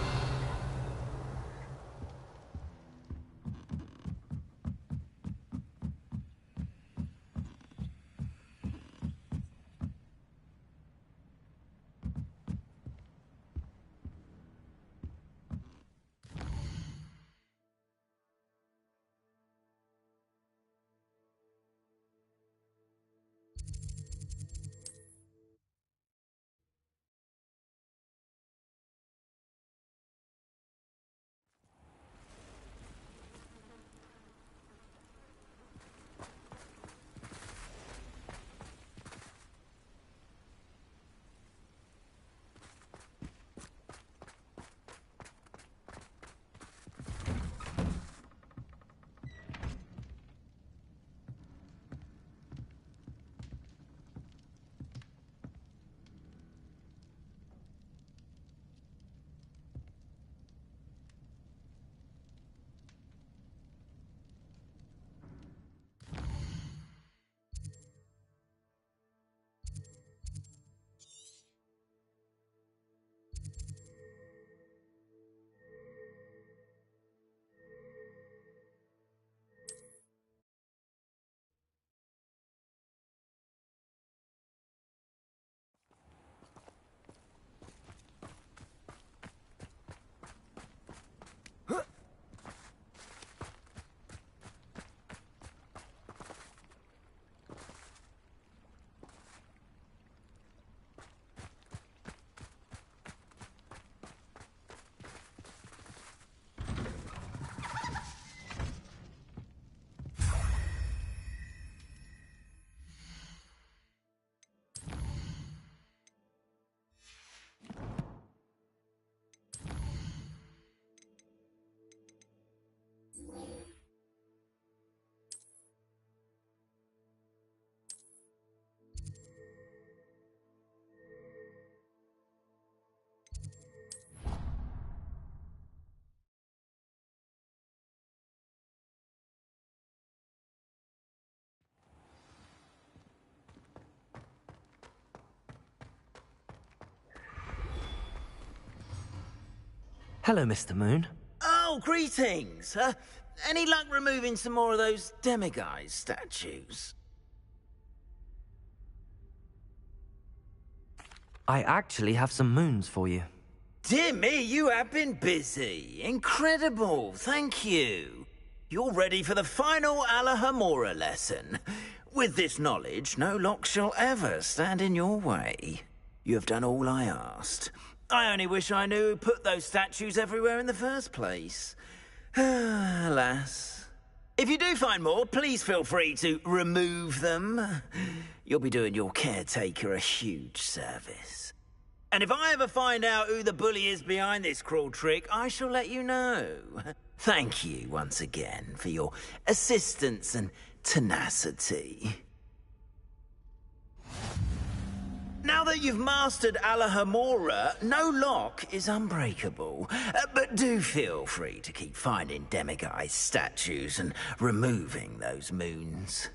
Hello, Mr. Moon. Oh, greetings. Any luck removing some more of those demiguise statues? I actually have some moons for you. Dear me, you have been busy. Incredible, thank you. You're ready for the final Alahomora lesson. With this knowledge, no lock shall ever stand in your way. You have done all I asked. I only wish I knew who put those statues everywhere in the first place. Alas. If you do find more, please feel free to remove them. You'll be doing your caretaker a huge service. And if I ever find out who the bully is behind this cruel trick, I shall let you know. Thank you once again for your assistance and tenacity. Now that you've mastered Alahomora, no lock is unbreakable. But do feel free to keep finding demiguise statues and removing those moons.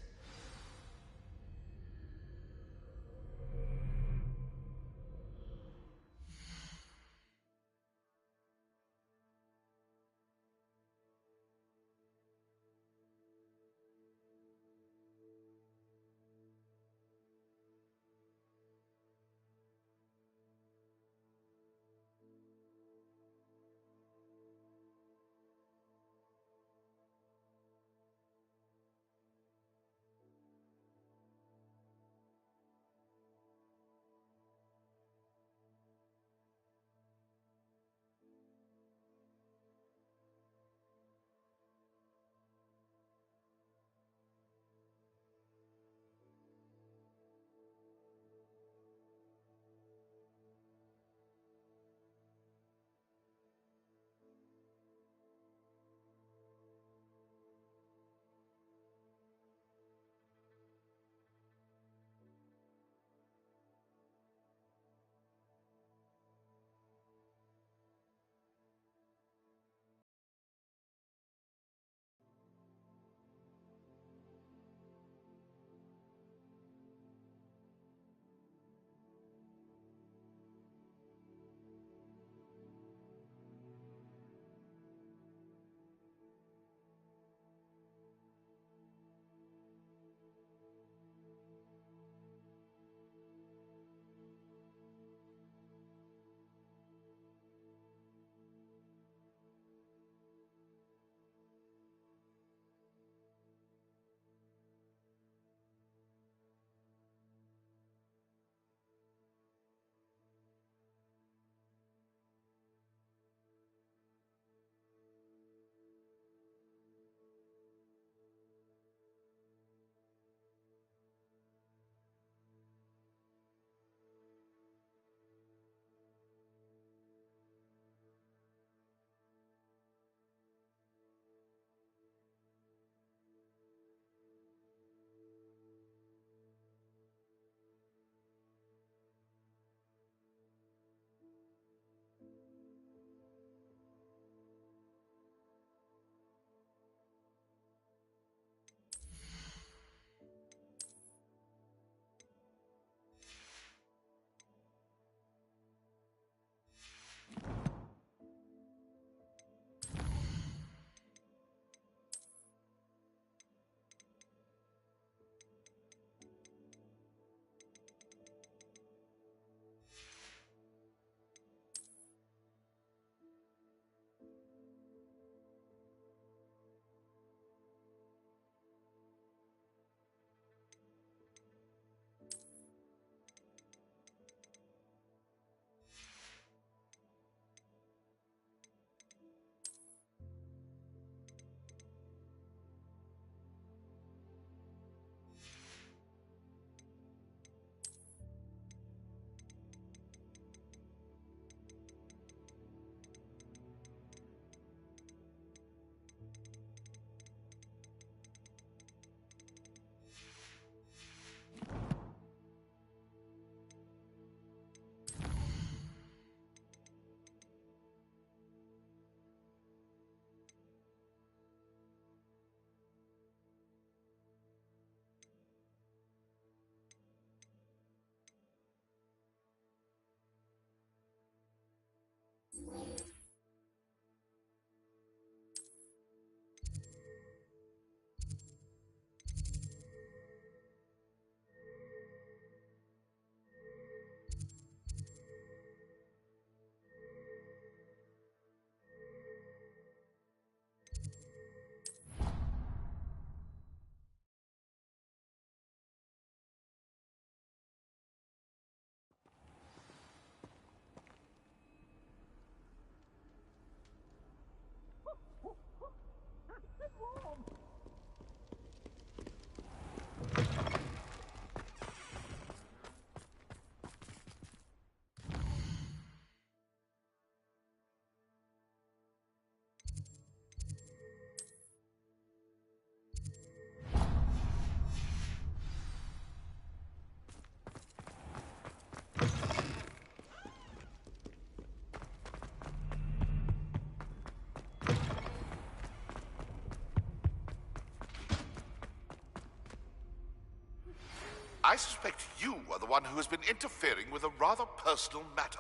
I suspect you are the one who has been interfering with a rather personal matter.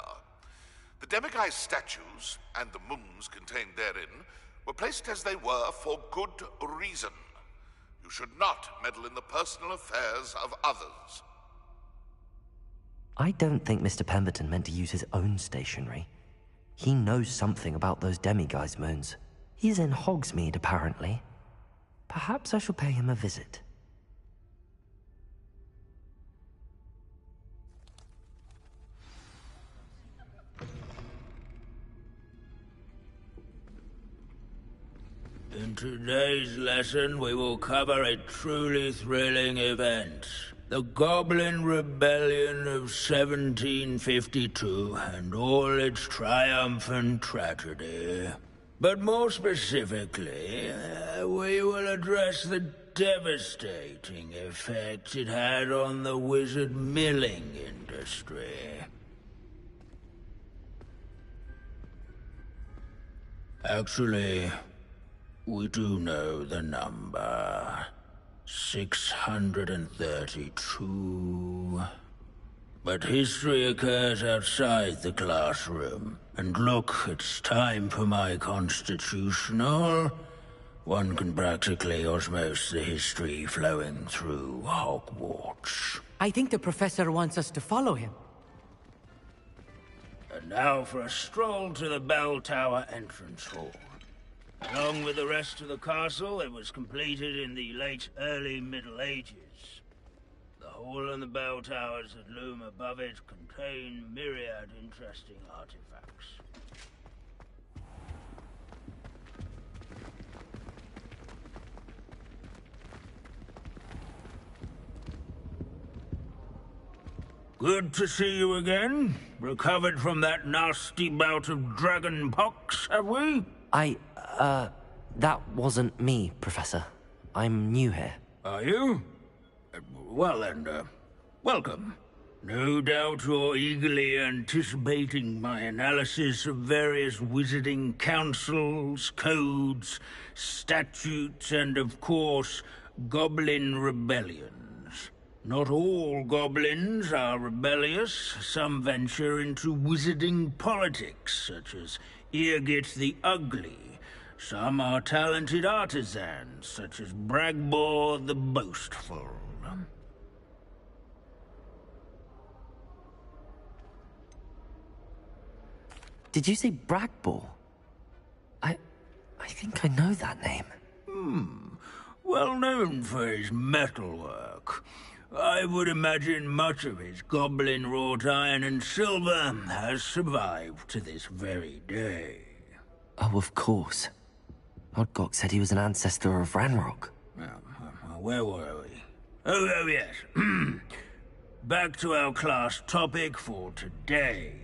The demiguise statues, and the moons contained therein, were placed as they were for good reason. You should not meddle in the personal affairs of others. I don't think Mr. Pemberton meant to use his own stationery. He knows something about those demiguise moons. He's in Hogsmeade, apparently. Perhaps I shall pay him a visit. In today's lesson, we will cover a truly thrilling event. The Goblin Rebellion of 1752 and all its triumphant tragedy. But more specifically, we will address the devastating effects it had on the wizard milling industry. Actually, we do know the number. 632. But history occurs outside the classroom. And look, it's time for my constitutional. One can practically osmose the history flowing through Hogwarts. I think the professor wants us to follow him. And now for a stroll to the bell tower entrance hall. Along with the rest of the castle, it was completed in the late early Middle Ages. The hall and the bell towers that loom above it contain myriad interesting artifacts. Good to see you again. Recovered from that nasty bout of dragon pox, have we? That wasn't me, Professor. I'm new here. Are you? Well then, welcome. No doubt you're eagerly anticipating my analysis of various wizarding councils, codes, statutes, and of course, goblin rebellions. Not all goblins are rebellious. Some venture into wizarding politics, such as Eargit the Ugly. Some are talented artisans, such as Bragbor the Boastful. Did you say Bragbor? I think I know that name. Well known for his metalwork. I would imagine much of his goblin-wrought iron and silver has survived to this very day. Oh, of course. Odgok said he was an ancestor of Ranrock. Where were we? Oh yes. Back to our class topic for today.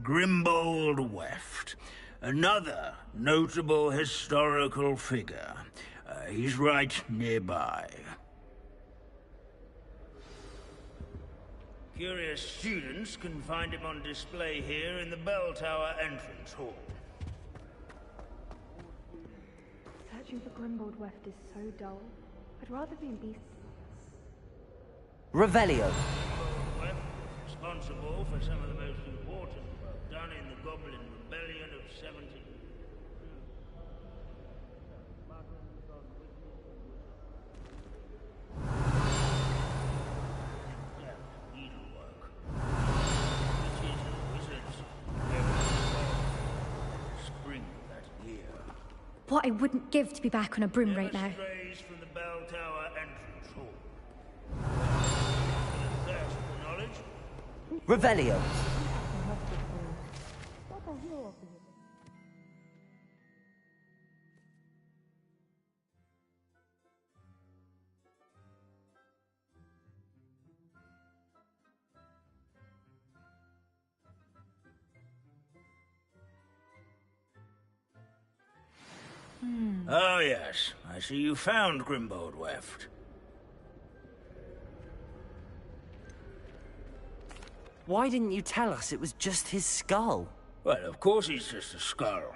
Grimbold Weft. Another notable historical figure. He's right nearby. Curious students can find him on display here in the bell tower entrance hall. Searching for Grimbold Weft is so dull. I'd rather be in Beast. Revelio. Weft is responsible for some of the most important work done in the Goblin Rebellion of 17... What I wouldn't give to be back on a broom right now. From the bell tower entrance hall. Thirst for knowledge? Revelio. Oh yes, I see you found Grimbold Weft. Why didn't you tell us it was just his skull? Well, of course he's just a skull.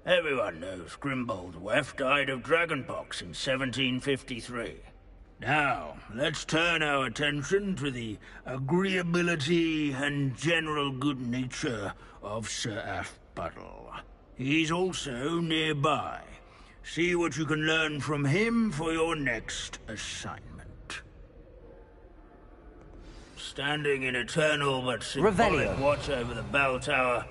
Everyone knows Grimbold Weft died of dragonpox in 1753. Now, let's turn our attention to the agreeability and general good nature of Sir Aphbuttle. He's also nearby. See what you can learn from him for your next assignment. Standing in eternal but symbolic Revelio. watch over the bell tower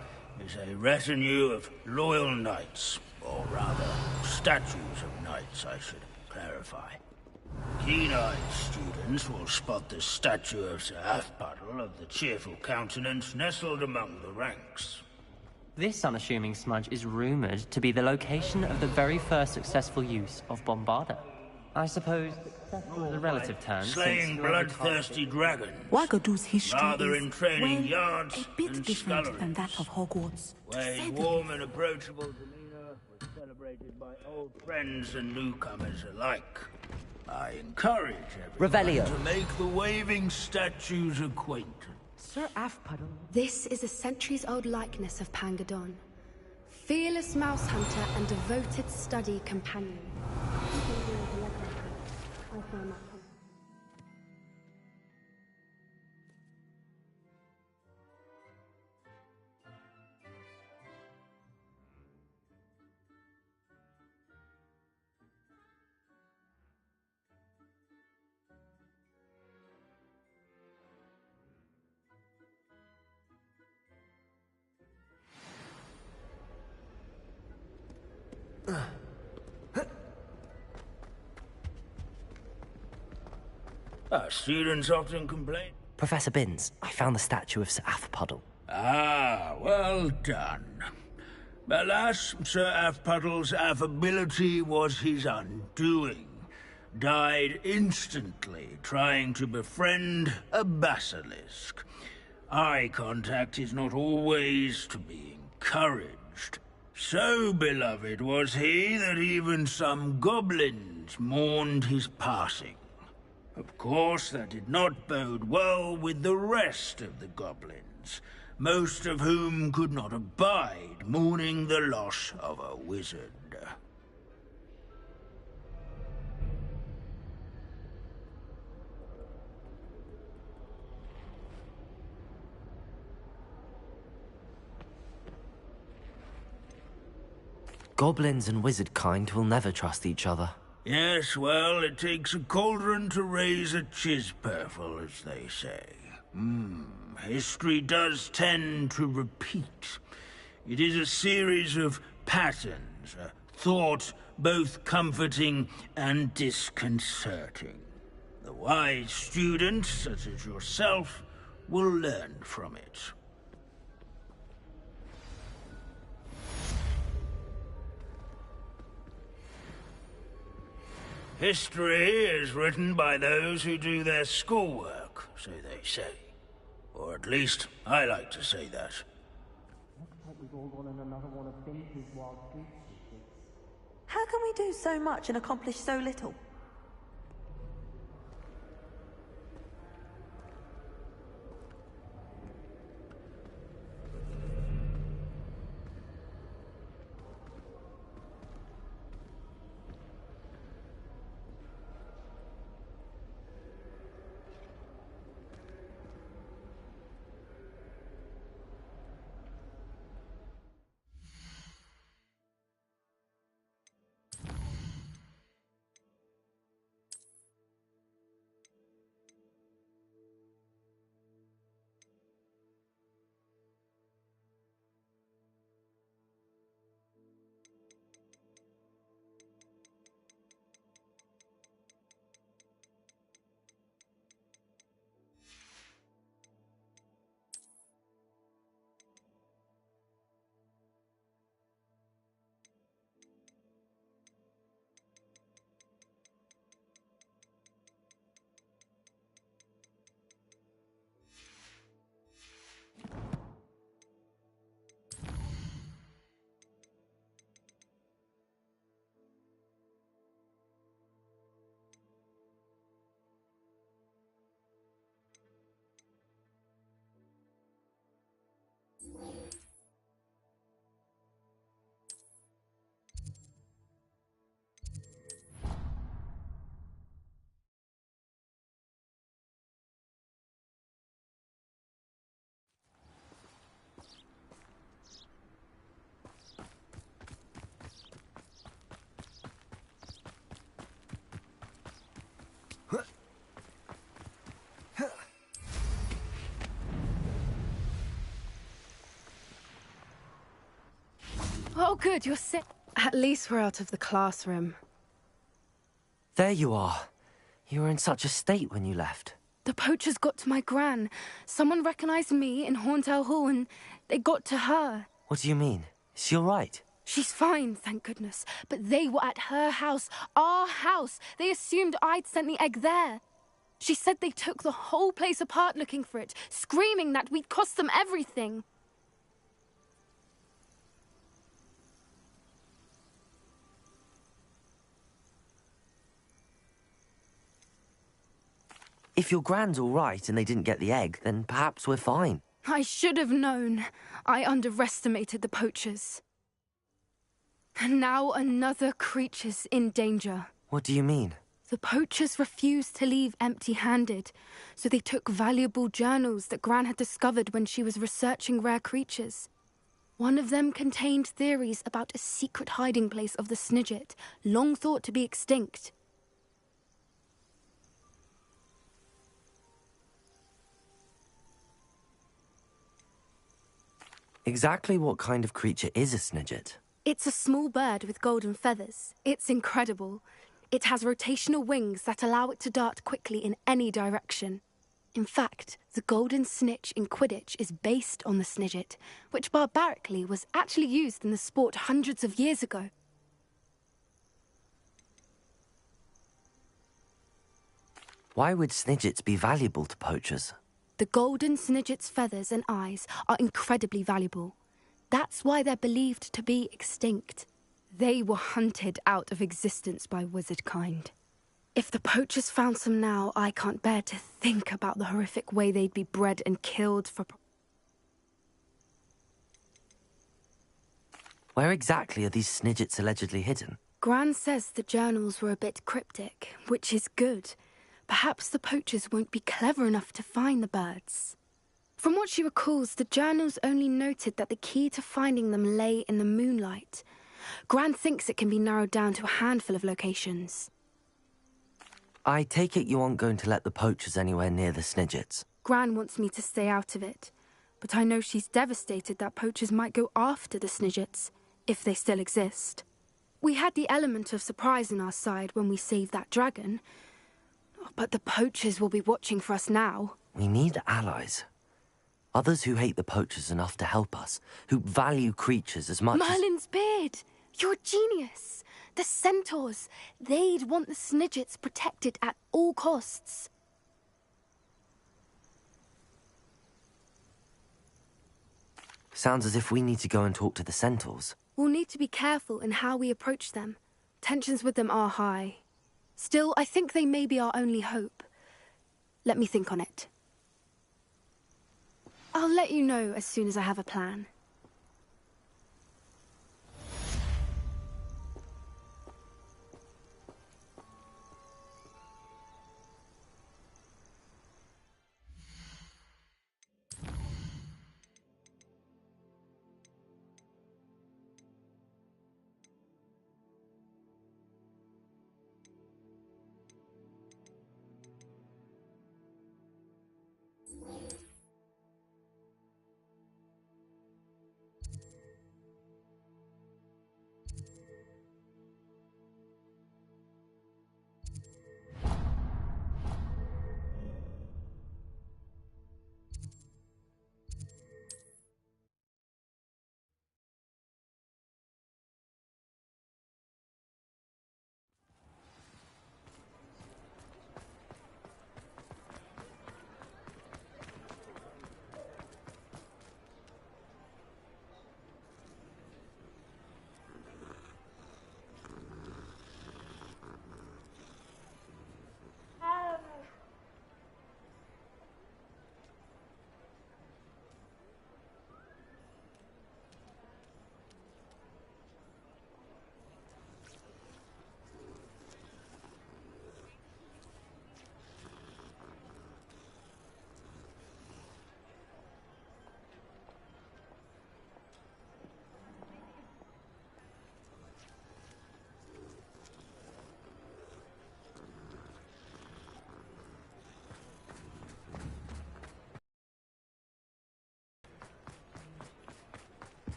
is a retinue of loyal knights, or rather, statues of knights, I should clarify. Keen-eyed students will spot the statue of Sir Aphbuttle of the cheerful countenance nestled among the ranks. This unassuming smudge is rumoured to be the location of the very first successful use of Bombarda. I suppose successful is a relative term. Slaying bloodthirsty dragons. Wagadu's history Rather is, in training well, yards a bit and different sculleries. than that of Hogwarts. To Wade's say the warm and approachable demeanor was celebrated by old friends and newcomers alike. I encourage everyone Revelio. to make the waving statue's acquaintance. Sir Aphbuttle. This is a centuries-old likeness of Pangadon. Fearless mouse hunter and devoted study companion. Our students often complain. Professor Binns, I found the statue of Sir Aphbuttle. Ah, well done. Alas, Sir Aphbuttle's affability was his undoing. Died instantly trying to befriend a basilisk. Eye contact is not always to be encouraged. So beloved was he that even some goblins mourned his passing. Of course, that did not bode well with the rest of the goblins, most of whom could not abide mourning the loss of a wizard. Goblins and wizard kind will never trust each other. Yes, well, it takes a cauldron to raise a chisperful, as they say. History does tend to repeat. It is a series of patterns, a thought both comforting and disconcerting. The wise students, such as yourself, will learn from it. History is written by those who do their schoolwork, so they say. Or at least, I like to say that. How can we do so much and accomplish so little? Oh, good, you're sick. At least we're out of the classroom. There you are. You were in such a state when you left. The poachers got to my gran. Someone recognized me in Horntail Hall and they got to her. What do you mean? Is she all right? She's fine, thank goodness. But they were at her house, our house. They assumed I'd sent the egg there. She said they took the whole place apart looking for it, screaming that we'd cost them everything. If your grand's all right and they didn't get the egg, then perhaps we're fine. I should have known. I underestimated the poachers. And now another creature's in danger. What do you mean? The poachers refused to leave empty-handed, so they took valuable journals that Gran had discovered when she was researching rare creatures. One of them contained theories about a secret hiding place of the Snidget, long thought to be extinct. Exactly what kind of creature is a Snidget? It's a small bird with golden feathers. It's incredible. It has rotational wings that allow it to dart quickly in any direction. In fact, the golden snitch in Quidditch is based on the Snidget, which barbarically was actually used in the sport hundreds of years ago. Why would Snidgets be valuable to poachers? The golden Snidget's feathers and eyes are incredibly valuable. That's why they're believed to be extinct. They were hunted out of existence by wizard kind. If the poachers found some now, I can't bear to think about the horrific way they'd be bred and killed for... Where exactly are these Snidgets allegedly hidden? Gran says the journals were a bit cryptic, which is good. Perhaps the poachers won't be clever enough to find the birds. From what she recalls, the journals only noted that the key to finding them lay in the moonlight. Gran thinks it can be narrowed down to a handful of locations. I take it you aren't going to let the poachers anywhere near the Snidgets? Gran wants me to stay out of it, but I know she's devastated that poachers might go after the Snidgets, if they still exist. We had the element of surprise on our side when we saved that dragon, but the poachers will be watching for us now. We need allies. Others who hate the poachers enough to help us, who value creatures as much Merlin's beard! You're a genius! The centaurs! They'd want the Snidgets protected at all costs. Sounds as if we need to go and talk to the centaurs. We'll need to be careful in how we approach them. Tensions with them are high. Still, I think they may be our only hope. Let me think on it. I'll let you know as soon as I have a plan.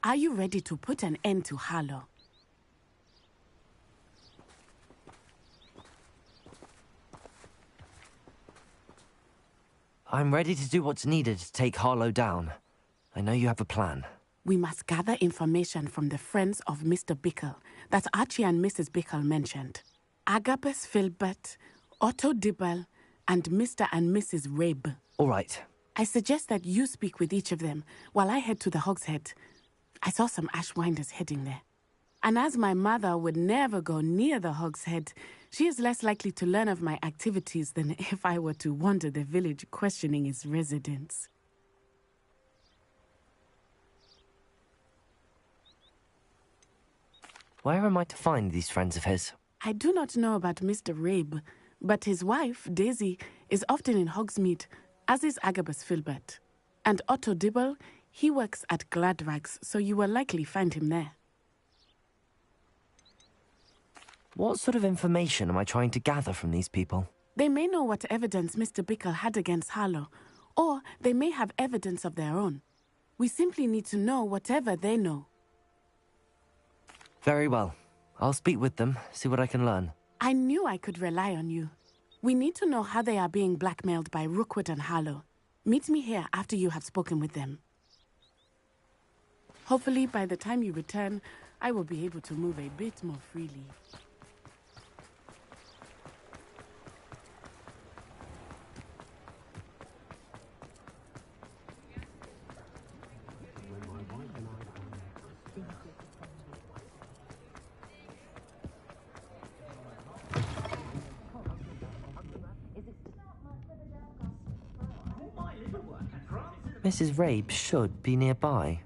Are you ready to put an end to Harlow? I'm ready to do what's needed to take Harlow down. I know you have a plan. We must gather information from the friends of Mr. Bickle that Archie and Mrs. Bickle mentioned. Agabus Filbert, Otto Dibble, and Mr. and Mrs. Rabe. All right. I suggest that you speak with each of them while I head to the Hogshead. I saw some Ashwinders heading there. And as my mother would never go near the Hogshead, she is less likely to learn of my activities than if I were to wander the village questioning its residents. Where am I to find these friends of his? I do not know about Mr. Rabe, but his wife, Daisy, is often in Hogsmeade, as is Agabus Filbert. And Otto Dibble, he works at Gladrags, so you will likely find him there. What sort of information am I trying to gather from these people? They may know what evidence Mr. Bickle had against Harlow, or they may have evidence of their own. We simply need to know whatever they know. Very well. I'll speak with them, see what I can learn. I knew I could rely on you. We need to know how they are being blackmailed by Rookwood and Harlow. Meet me here after you have spoken with them. Hopefully, by the time you return, I will be able to move a bit more freely. Mrs. Rabe should be nearby.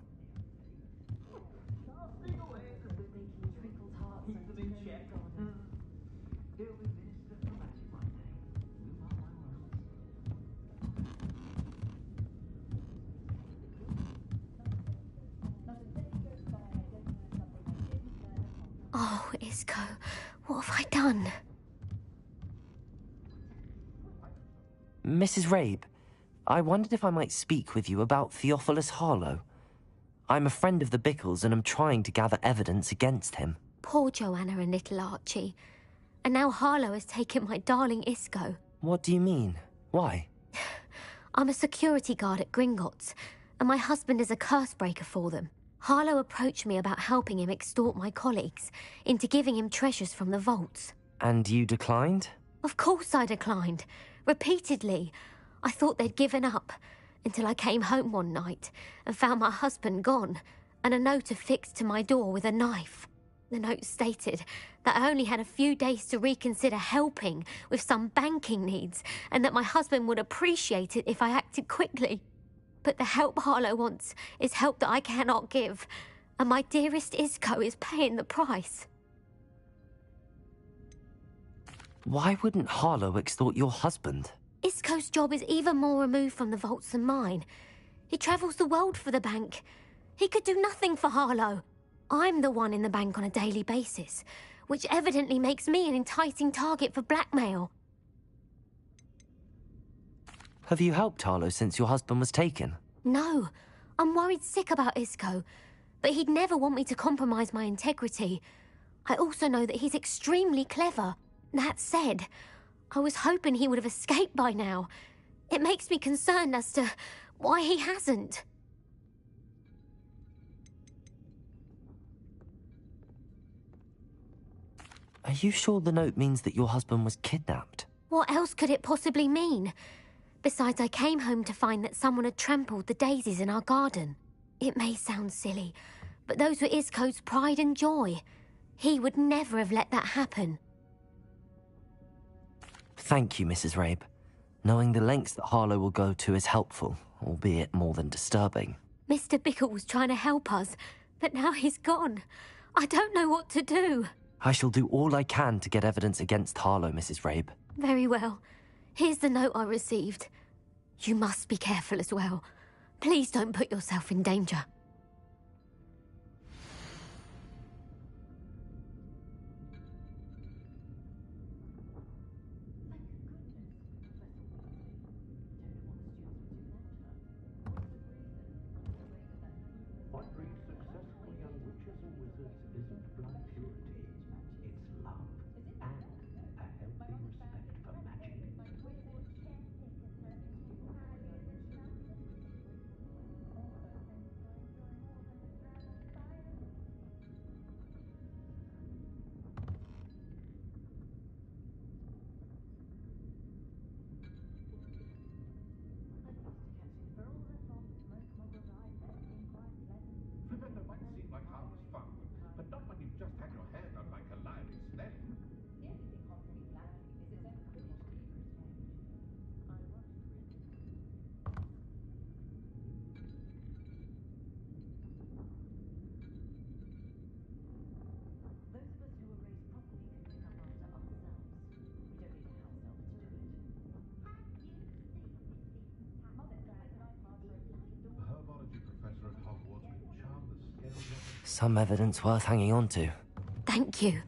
Oh, Isco, what have I done? Mrs. Rabe, I wondered if I might speak with you about Theophilus Harlow. I'm a friend of the Bickles and am trying to gather evidence against him. Poor Joanna and little Archie. And now Harlow has taken my darling Isco. What do you mean? Why? I'm a security guard at Gringotts, and my husband is a curse breaker for them. Harlow approached me about helping him extort my colleagues into giving him treasures from the vaults. And you declined? Of course I declined. Repeatedly. I thought they'd given up, until I came home one night and found my husband gone, and a note affixed to my door with a knife. The note stated that I only had a few days to reconsider helping with some banking needs, and that my husband would appreciate it if I acted quickly. But the help Harlow wants is help that I cannot give, and my dearest Isco is paying the price. Why wouldn't Harlow extort your husband? Isco's job is even more removed from the vaults than mine. He travels the world for the bank. He could do nothing for Harlow. I'm the one in the bank on a daily basis, which evidently makes me an enticing target for blackmail. Have you helped Harlow since your husband was taken? No, I'm worried sick about Isco, but he'd never want me to compromise my integrity. I also know that he's extremely clever. That said, I was hoping he would have escaped by now. It makes me concerned as to why he hasn't. Are you sure the note means that your husband was kidnapped? What else could it possibly mean? Besides, I came home to find that someone had trampled the daisies in our garden. It may sound silly, but those were Isco's pride and joy. He would never have let that happen. Thank you, Mrs. Rabe. Knowing the lengths that Harlow will go to is helpful, albeit more than disturbing. Mr. Bickle was trying to help us, but now he's gone. I don't know what to do. I shall do all I can to get evidence against Harlow, Mrs. Rabe. Very well. Here's the note I received. You must be careful as well. Please don't put yourself in danger. wizards isn't blind purity, it's love and a healthy respect for magic. Professor might seem like harmless fun, but not when you've just had your hair done by Calliope's slave. The only thing constantly flattering is its own cruelty. Those of us who were raised properly can pick up after ourselves. We don't need a house elf to do it. Mother said that I passed for a The herbology professor at Hogwarts can charm the scales off. Some evidence worth hanging on to. Thank you.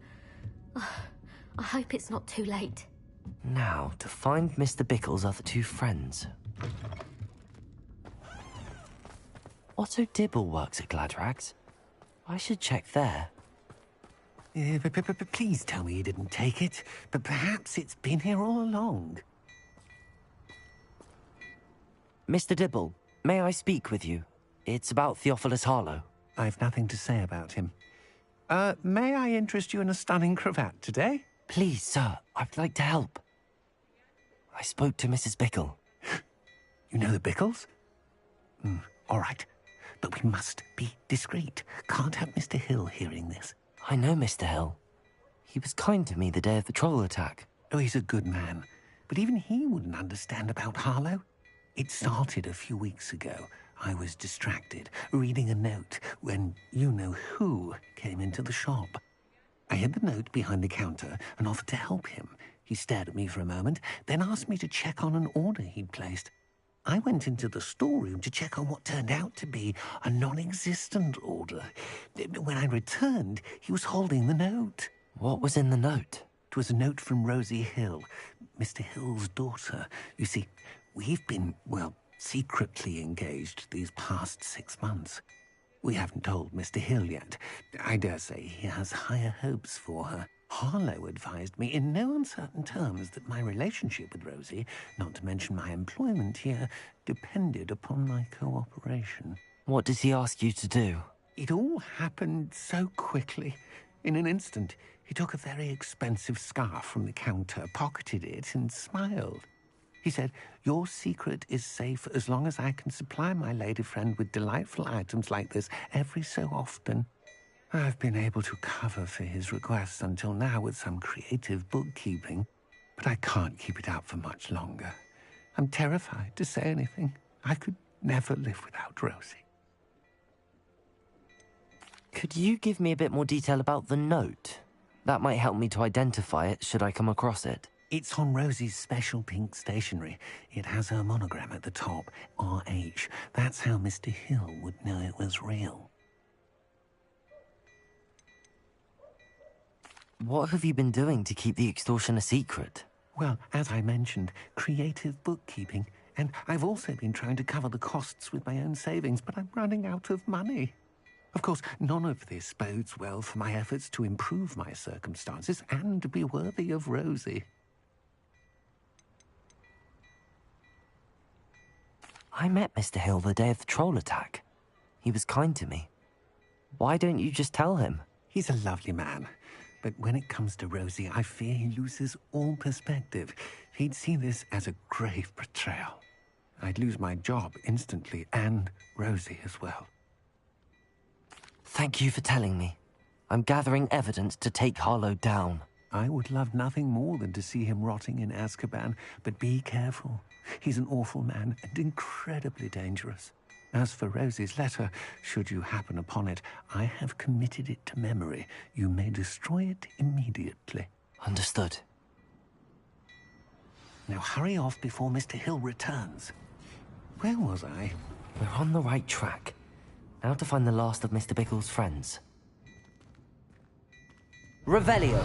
I hope it's not too late. Now, to find Mr. Bickle's other two friends. Otto Dibble works at Gladrags. I should check there. Please tell me you didn't take it. But perhaps it's been here all along. Mr. Dibble, may I speak with you? It's about Theophilus Harlow. I've nothing to say about him. May I interest you in a stunning cravat today? Please, sir, I'd like to help. I spoke to Mrs. Bickle. You know the Bickles? All right. But we must be discreet. Can't have Mr. Hill hearing this. I know Mr. Hill. He was kind to me the day of the troll attack. Oh, he's a good man. But even he wouldn't understand about Harlow. It started a few weeks ago. I was distracted, reading a note, when you-know-who came into the shop. I hid the note behind the counter and offered to help him. He stared at me for a moment, then asked me to check on an order he'd placed. I went into the storeroom to check on what turned out to be a non-existent order. When I returned, he was holding the note. What was in the note? It was a note from Rosie Hill, Mr. Hill's daughter. You see, we've been, well, secretly engaged these past 6 months. We haven't told Mr. Hill yet. I dare say he has higher hopes for her. Harlow advised me in no uncertain terms that my relationship with Rosie, not to mention my employment here, depended upon my cooperation. What does he ask you to do? It all happened so quickly. In an instant, he took a very expensive scarf from the counter, pocketed it, and smiled. He said, "Your secret is safe as long as I can supply my lady friend with delightful items like this every so often." I've been able to cover for his requests until now with some creative bookkeeping, but I can't keep it up for much longer. I'm terrified to say anything. I could never live without Rosie. Could you give me a bit more detail about the note? That might help me to identify it should I come across it. It's on Rosie's special pink stationery. It has her monogram at the top, RH. That's how Mr. Hill would know it was real. What have you been doing to keep the extortion a secret? Well, as I mentioned, creative bookkeeping. And I've also been trying to cover the costs with my own savings, but I'm running out of money. Of course, none of this bodes well for my efforts to improve my circumstances and be worthy of Rosie. I met Mr. Hill the day of the troll attack. He was kind to me. Why don't you just tell him? He's a lovely man. But when it comes to Rosie, I fear he loses all perspective. He'd see this as a grave betrayal. I'd lose my job instantly, and Rosie as well. Thank you for telling me. I'm gathering evidence to take Harlow down. I would love nothing more than to see him rotting in Azkaban, but be careful. He's an awful man and incredibly dangerous. As for Rosie's letter, should you happen upon it, I have committed it to memory. You may destroy it immediately. Understood. Now hurry off before Mr. Hill returns. Where was I? We're on the right track. Now to find the last of Mr. Bickle's friends. Revelio!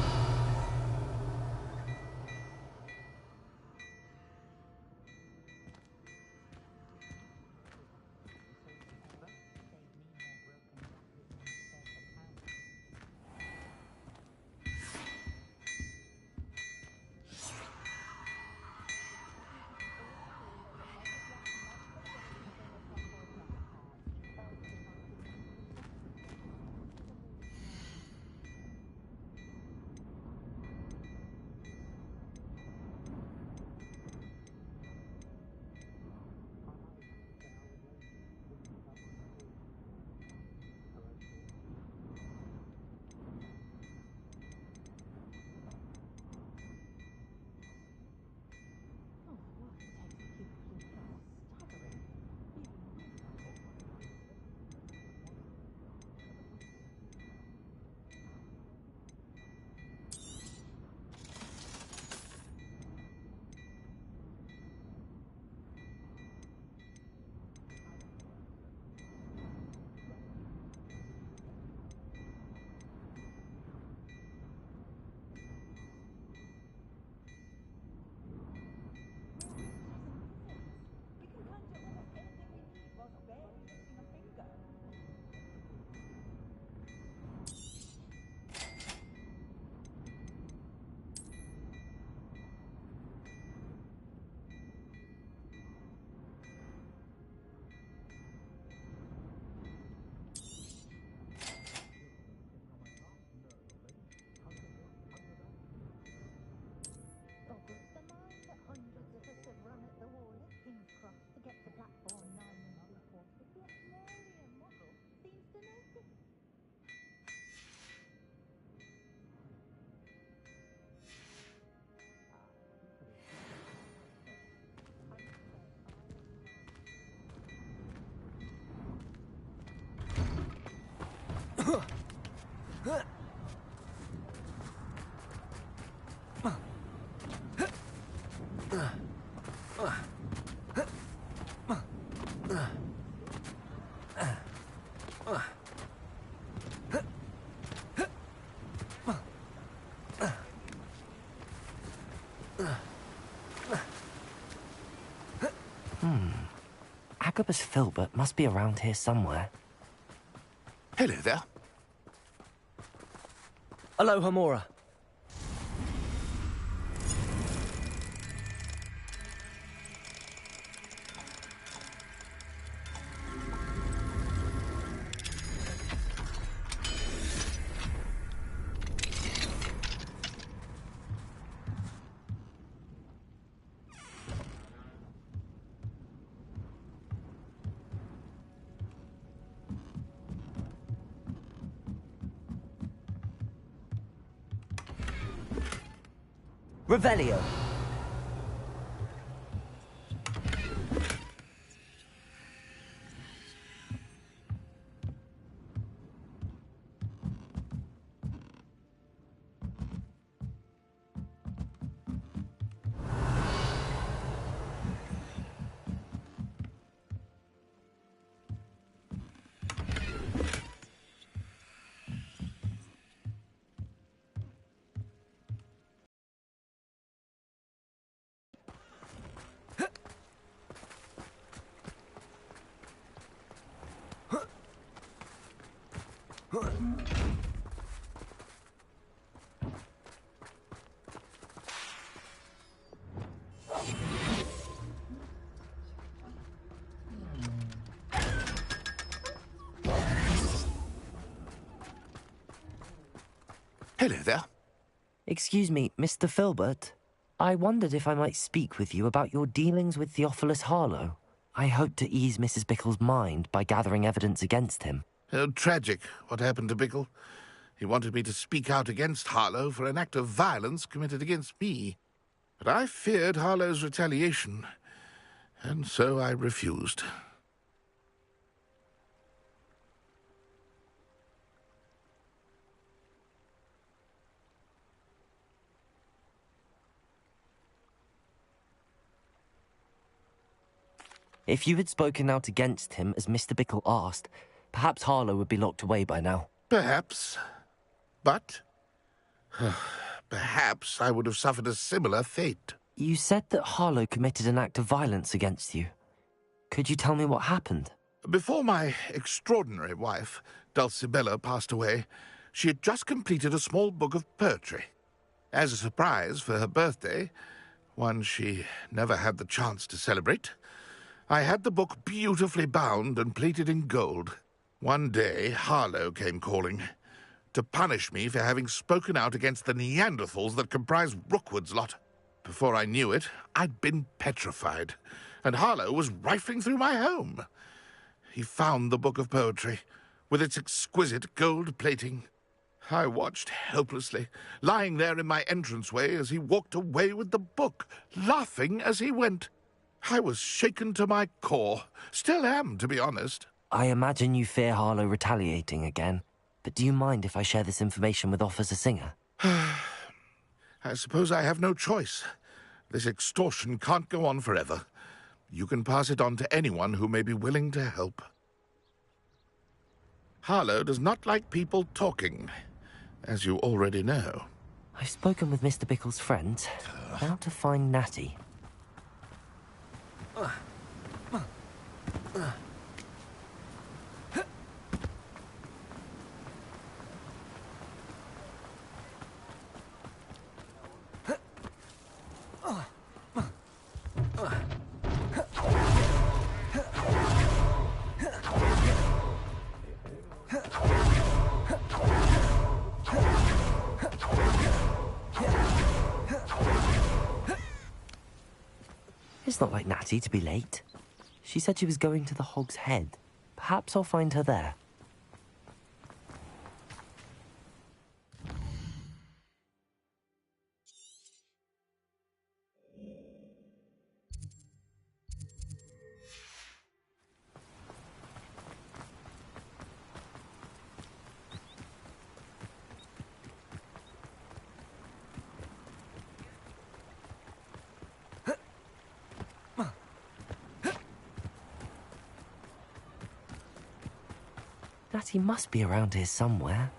Agabus Filbert must be around here somewhere. Hello there. Alohomora. Revelio. Hello there. Excuse me, Mr. Filbert. I wondered if I might speak with you about your dealings with Theophilus Harlow. I hope to ease Mrs. Bickle's mind by gathering evidence against him. Oh, tragic, what happened to Bickle. He wanted me to speak out against Harlow for an act of violence committed against me. But I feared Harlow's retaliation, and so I refused. If you had spoken out against him as Mr. Bickle asked, perhaps Harlow would be locked away by now. Perhaps. But perhaps I would have suffered a similar fate. You said that Harlow committed an act of violence against you. Could you tell me what happened? Before my extraordinary wife, Dulcibella, passed away, she had just completed a small book of poetry. As a surprise for her birthday, one she never had the chance to celebrate, I had the book beautifully bound and plated in gold. One day, Harlow came calling to punish me for having spoken out against the Neanderthals that comprise Rookwood's lot. Before I knew it, I'd been petrified, and Harlow was rifling through my home. He found the book of poetry, with its exquisite gold plating. I watched helplessly, lying there in my entranceway as he walked away with the book, laughing as he went. I was shaken to my core. Still am, to be honest. I imagine you fear Harlow retaliating again, but do you mind if I share this information with Officer Singer? I suppose I have no choice. This extortion can't go on forever. You can pass it on to anyone who may be willing to help. Harlow does not like people talking, as you already know. I've spoken with Mr. Bickle's friends. Now to find Natty. It's not like Natty to be late. She said she was going to the Hog's Head. Perhaps I'll find her there. Natty must be around here somewhere.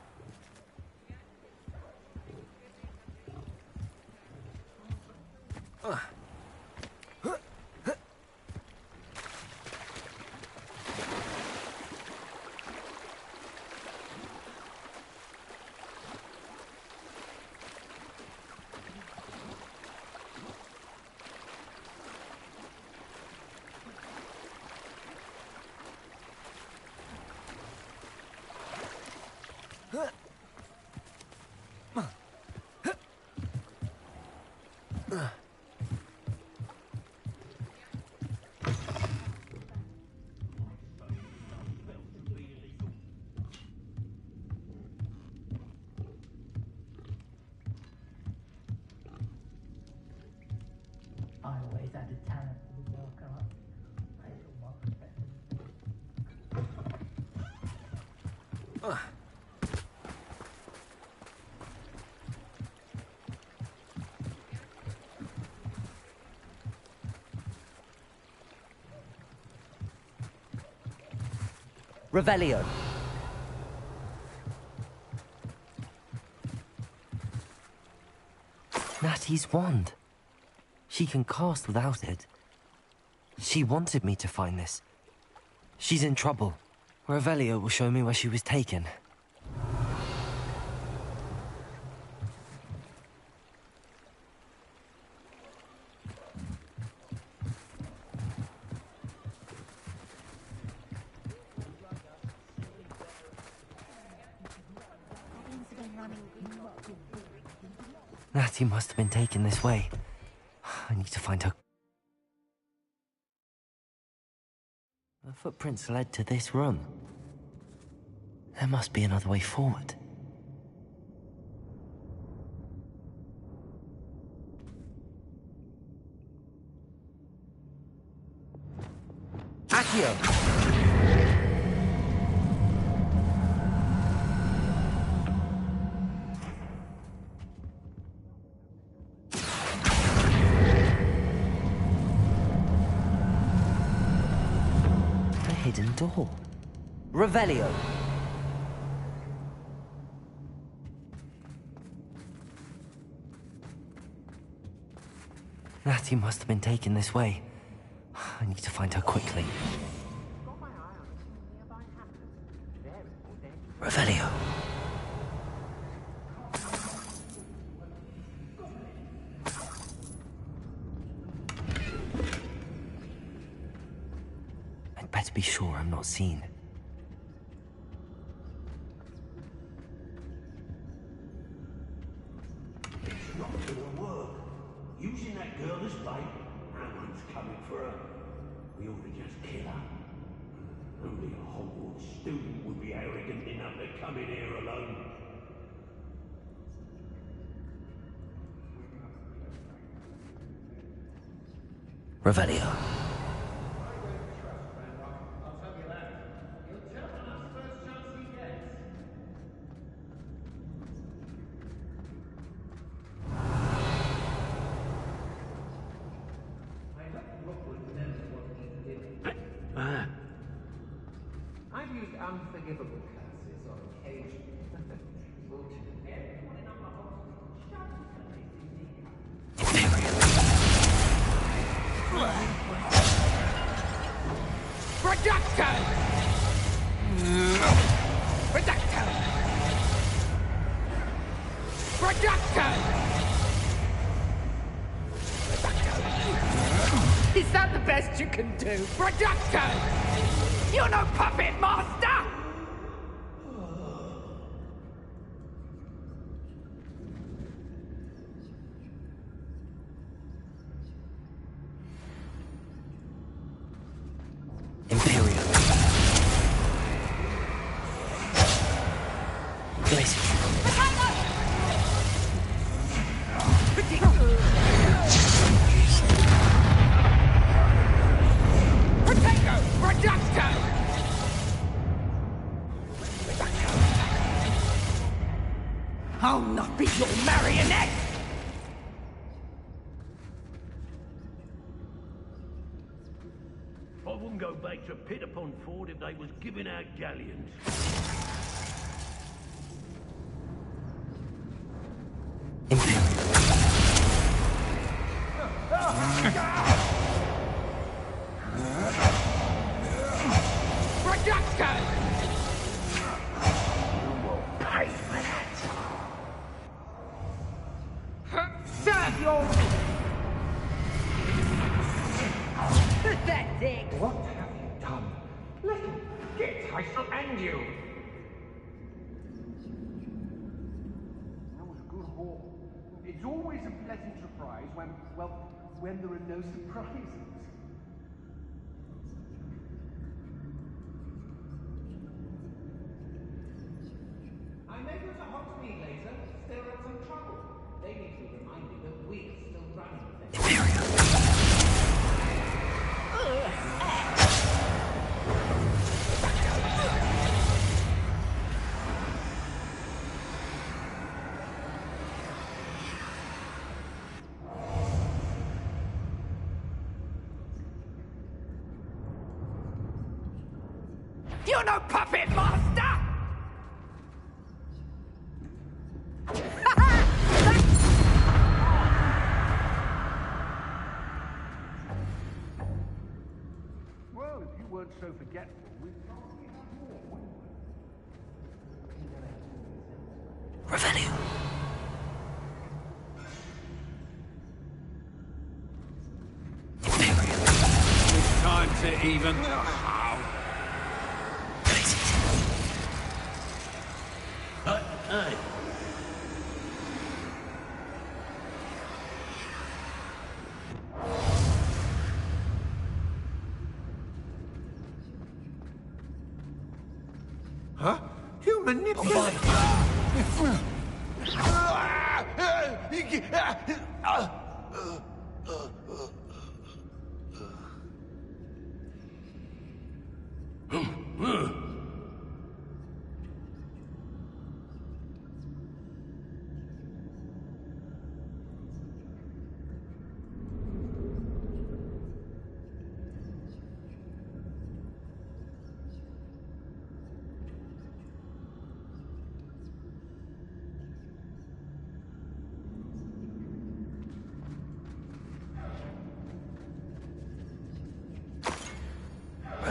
had the talent for the dark arts. I shall mark Professor. Revelio. Natty's wand. She can cast without it. She wanted me to find this. She's in trouble. Revelio will show me where she was taken. Natty must have been taken this way. I need to find her. The footprints led to this room. There must be another way forward. Accio! Hidden door. Revelio. Natty must have been taken this way. I need to find her quickly. Revelio. Better be sure I'm not seen. It's not gonna work. Using that girl as bait, no one's coming for her. We ought to just kill her. Only a Hogwarts student would be arrogant enough to come in here alone. Revelio. I've used unforgivable curses on occasion. Everyone in our Reducto! Reducto! Reducto! Is that the best you can do? Reducto! You're no puppet master! Imperium. Glacier. Potato! Reducto! I'll not be your marionette! I wouldn't go back to Pit upon Ford if they was giving out galleons. Reducto! You will pay for that. Serve your... Pathetic! What have you done? Let him get, I shall end you. That was a good haul. It's always a pleasant surprise when there are no surprises. I know there's a Hogsmeade later. Stir up some trouble. They need to be reminded that we're still running things. You're no puppet master! Well, if you weren't so forgetful, we'd probably have more, wouldn't we? Revelio. It's time to even out. Aye. Huh? You manipulate.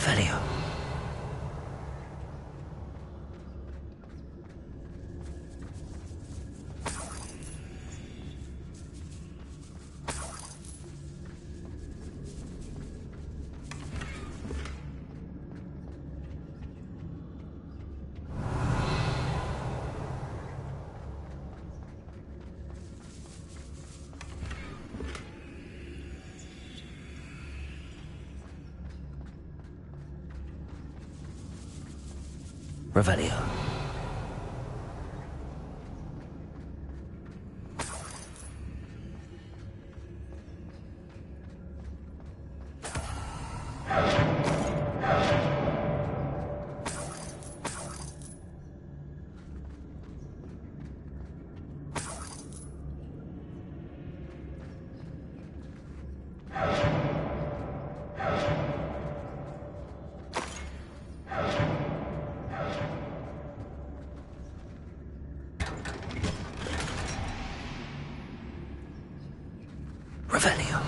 Revelio. Revelio. Revelio.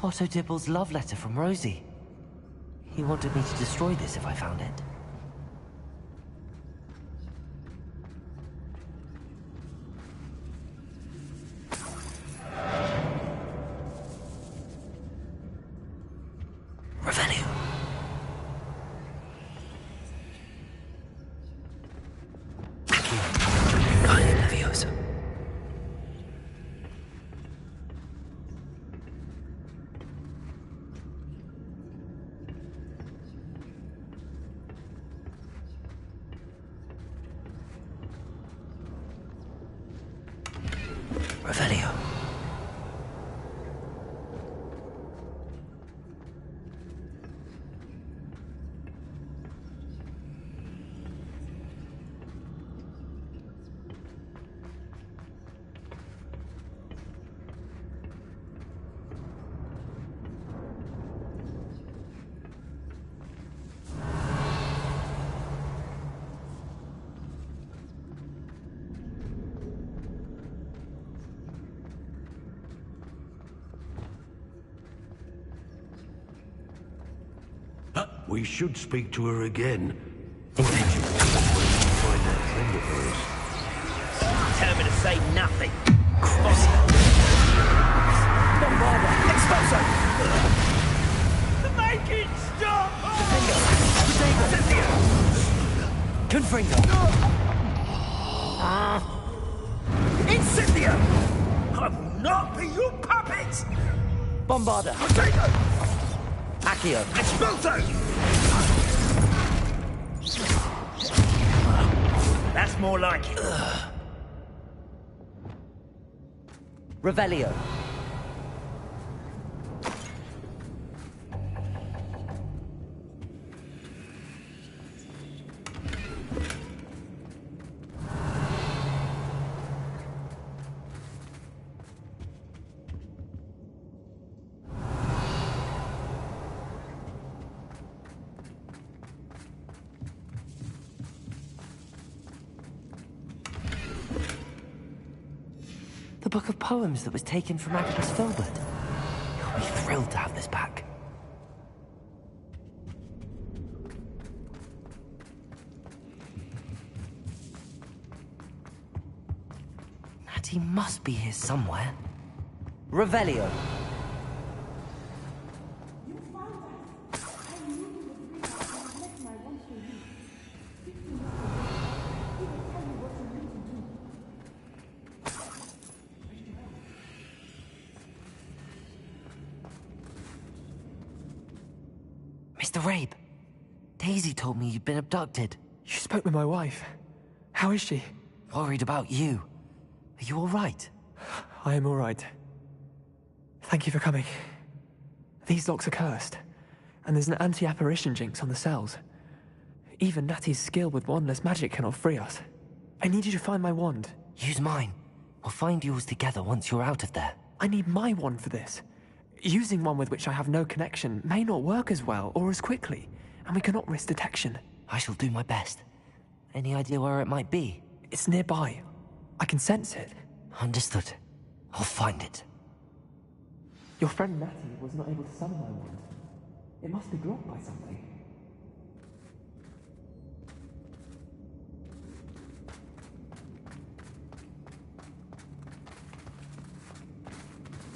Otto Dibble's love letter from Rosie. He wanted me to destroy this if I found it. Revelio. Kindly Leviosa. Revelio. We should speak to her again. Find that friend of hers. Tell me to say nothing. Bombarda! Expulso! Make it stop! Confringo! Incendio! I will not be your puppet! Bombarda! Potato! Accio! Expulso! That's more like it. Revelio! The book of poems that was taken from Agabus Filbert. He'll be thrilled to have this back. Natty must be here somewhere. Revelio. Mr. Rabe, Daisy told me you'd been abducted. You spoke with my wife. How is she? Worried about you. Are you all right? I am all right. Thank you for coming. These locks are cursed, and there's an anti-apparition jinx on the cells. Even Natty's skill with wandless magic cannot free us. I need you to find my wand. Use mine. We'll find yours together once you're out of there. I need my wand for this. Using one with which I have no connection may not work as well or as quickly, and we cannot risk detection. I shall do my best. Any idea where it might be? It's nearby. I can sense it. Understood. I'll find it. Your friend Natty was not able to summon my wand. It must be blocked by something.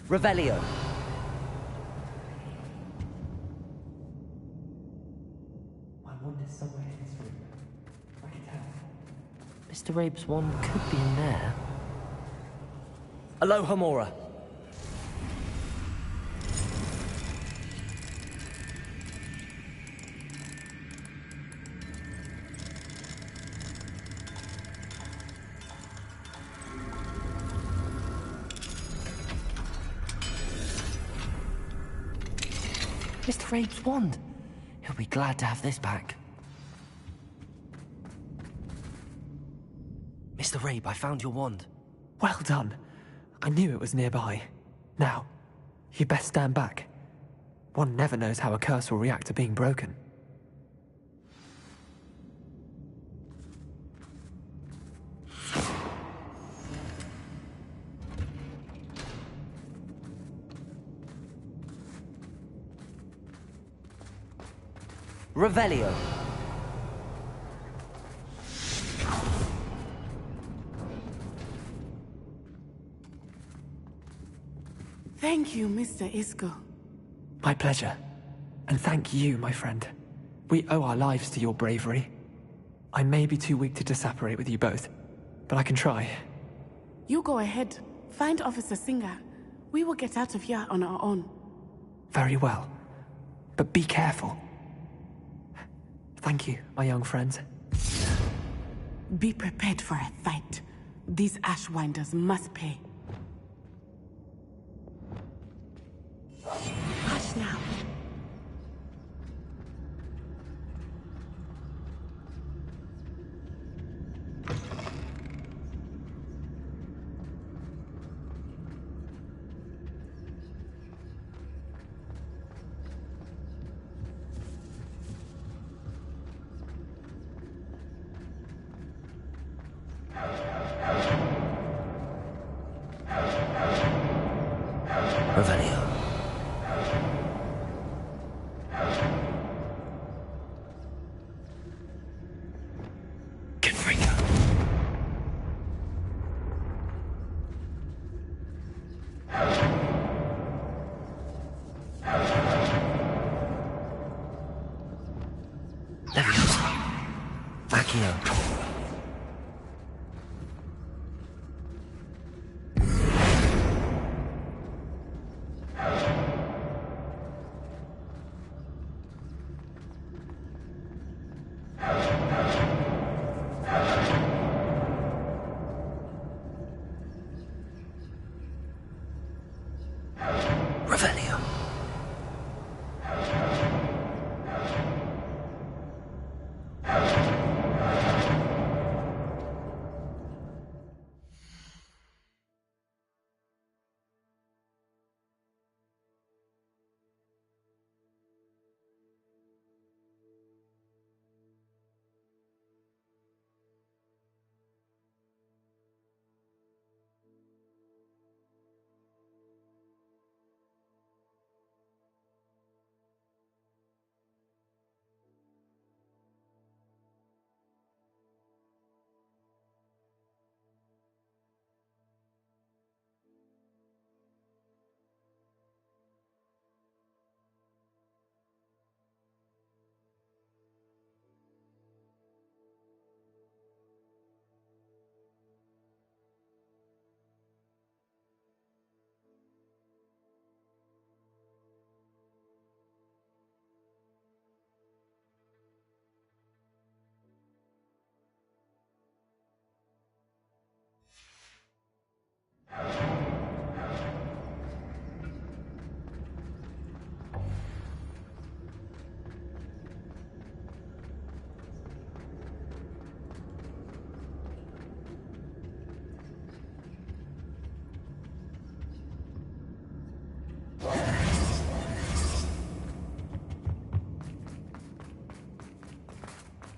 Revelio. My wand is somewhere in this room. I can tell. Mr. Rabe's wand could be in there. Aloha Mora. Mr. Rabe's wand. He'll be glad to have this back. Mr. Rabe, I found your wand. Well done. I knew it was nearby. Now, you best stand back. One never knows how a curse will react to being broken. Revelio. Thank you, Mr. Isco. My pleasure. And thank you, my friend. We owe our lives to your bravery. I may be too weak to disapparate with you both, but I can try. You go ahead. Find Officer Singer. We will get out of here on our own. Very well. But be careful. Thank you, my young friends. Be prepared for a fight. These Ashwinders must pay. Hush now. Leviosa. Accio. Revelio.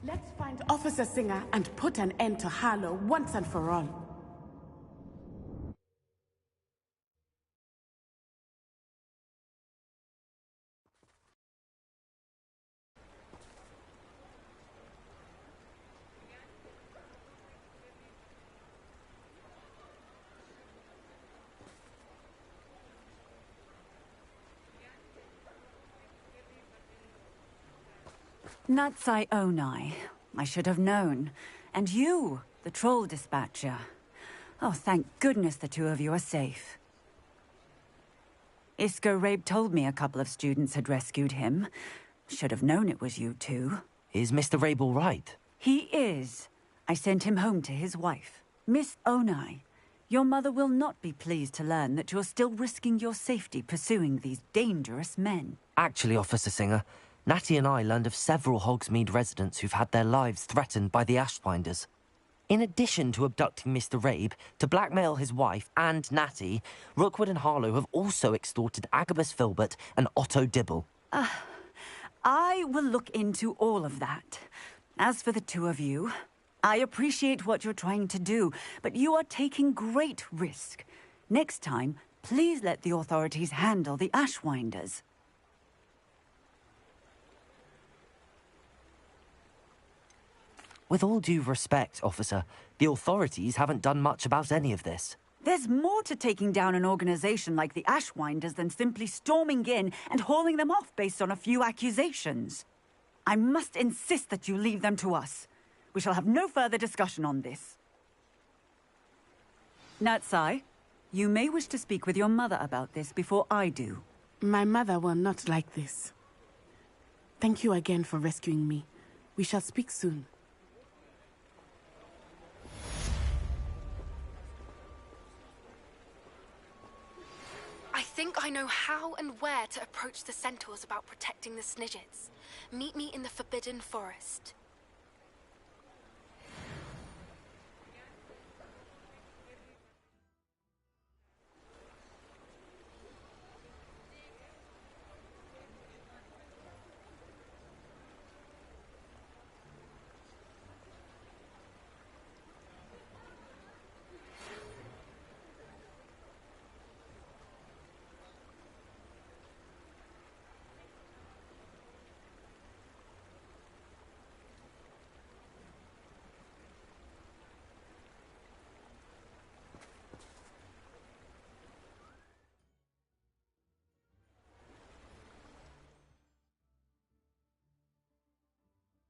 Let's find Officer Singer and put an end to Harlow once and for all. Natsai Onai. I should have known. And you, the troll dispatcher. Oh, thank goodness the two of you are safe. Isco Rabe told me a couple of students had rescued him. Should have known it was you two. Is Mr. Rabe all right? He is. I sent him home to his wife. Miss Onai, your mother will not be pleased to learn that you're still risking your safety pursuing these dangerous men. Actually, Officer Singer, Natty and I learned of several Hogsmeade residents who've had their lives threatened by the Ashwinders. In addition to abducting Mr. Rabe to blackmail his wife and Natty, Rookwood and Harlow have also extorted Agabus Filbert and Otto Dibble. I will look into all of that. As for the two of you, I appreciate what you're trying to do, but you are taking great risk. Next time, please let the authorities handle the Ashwinders. With all due respect, officer, the authorities haven't done much about any of this. There's more to taking down an organization like the Ashwinders than simply storming in and hauling them off based on a few accusations. I must insist that you leave them to us. We shall have no further discussion on this. Natsai, you may wish to speak with your mother about this before I do. My mother will not like this. Thank you again for rescuing me. We shall speak soon. I think I know how and where to approach the centaurs about protecting the Snidgets. Meet me in the Forbidden Forest.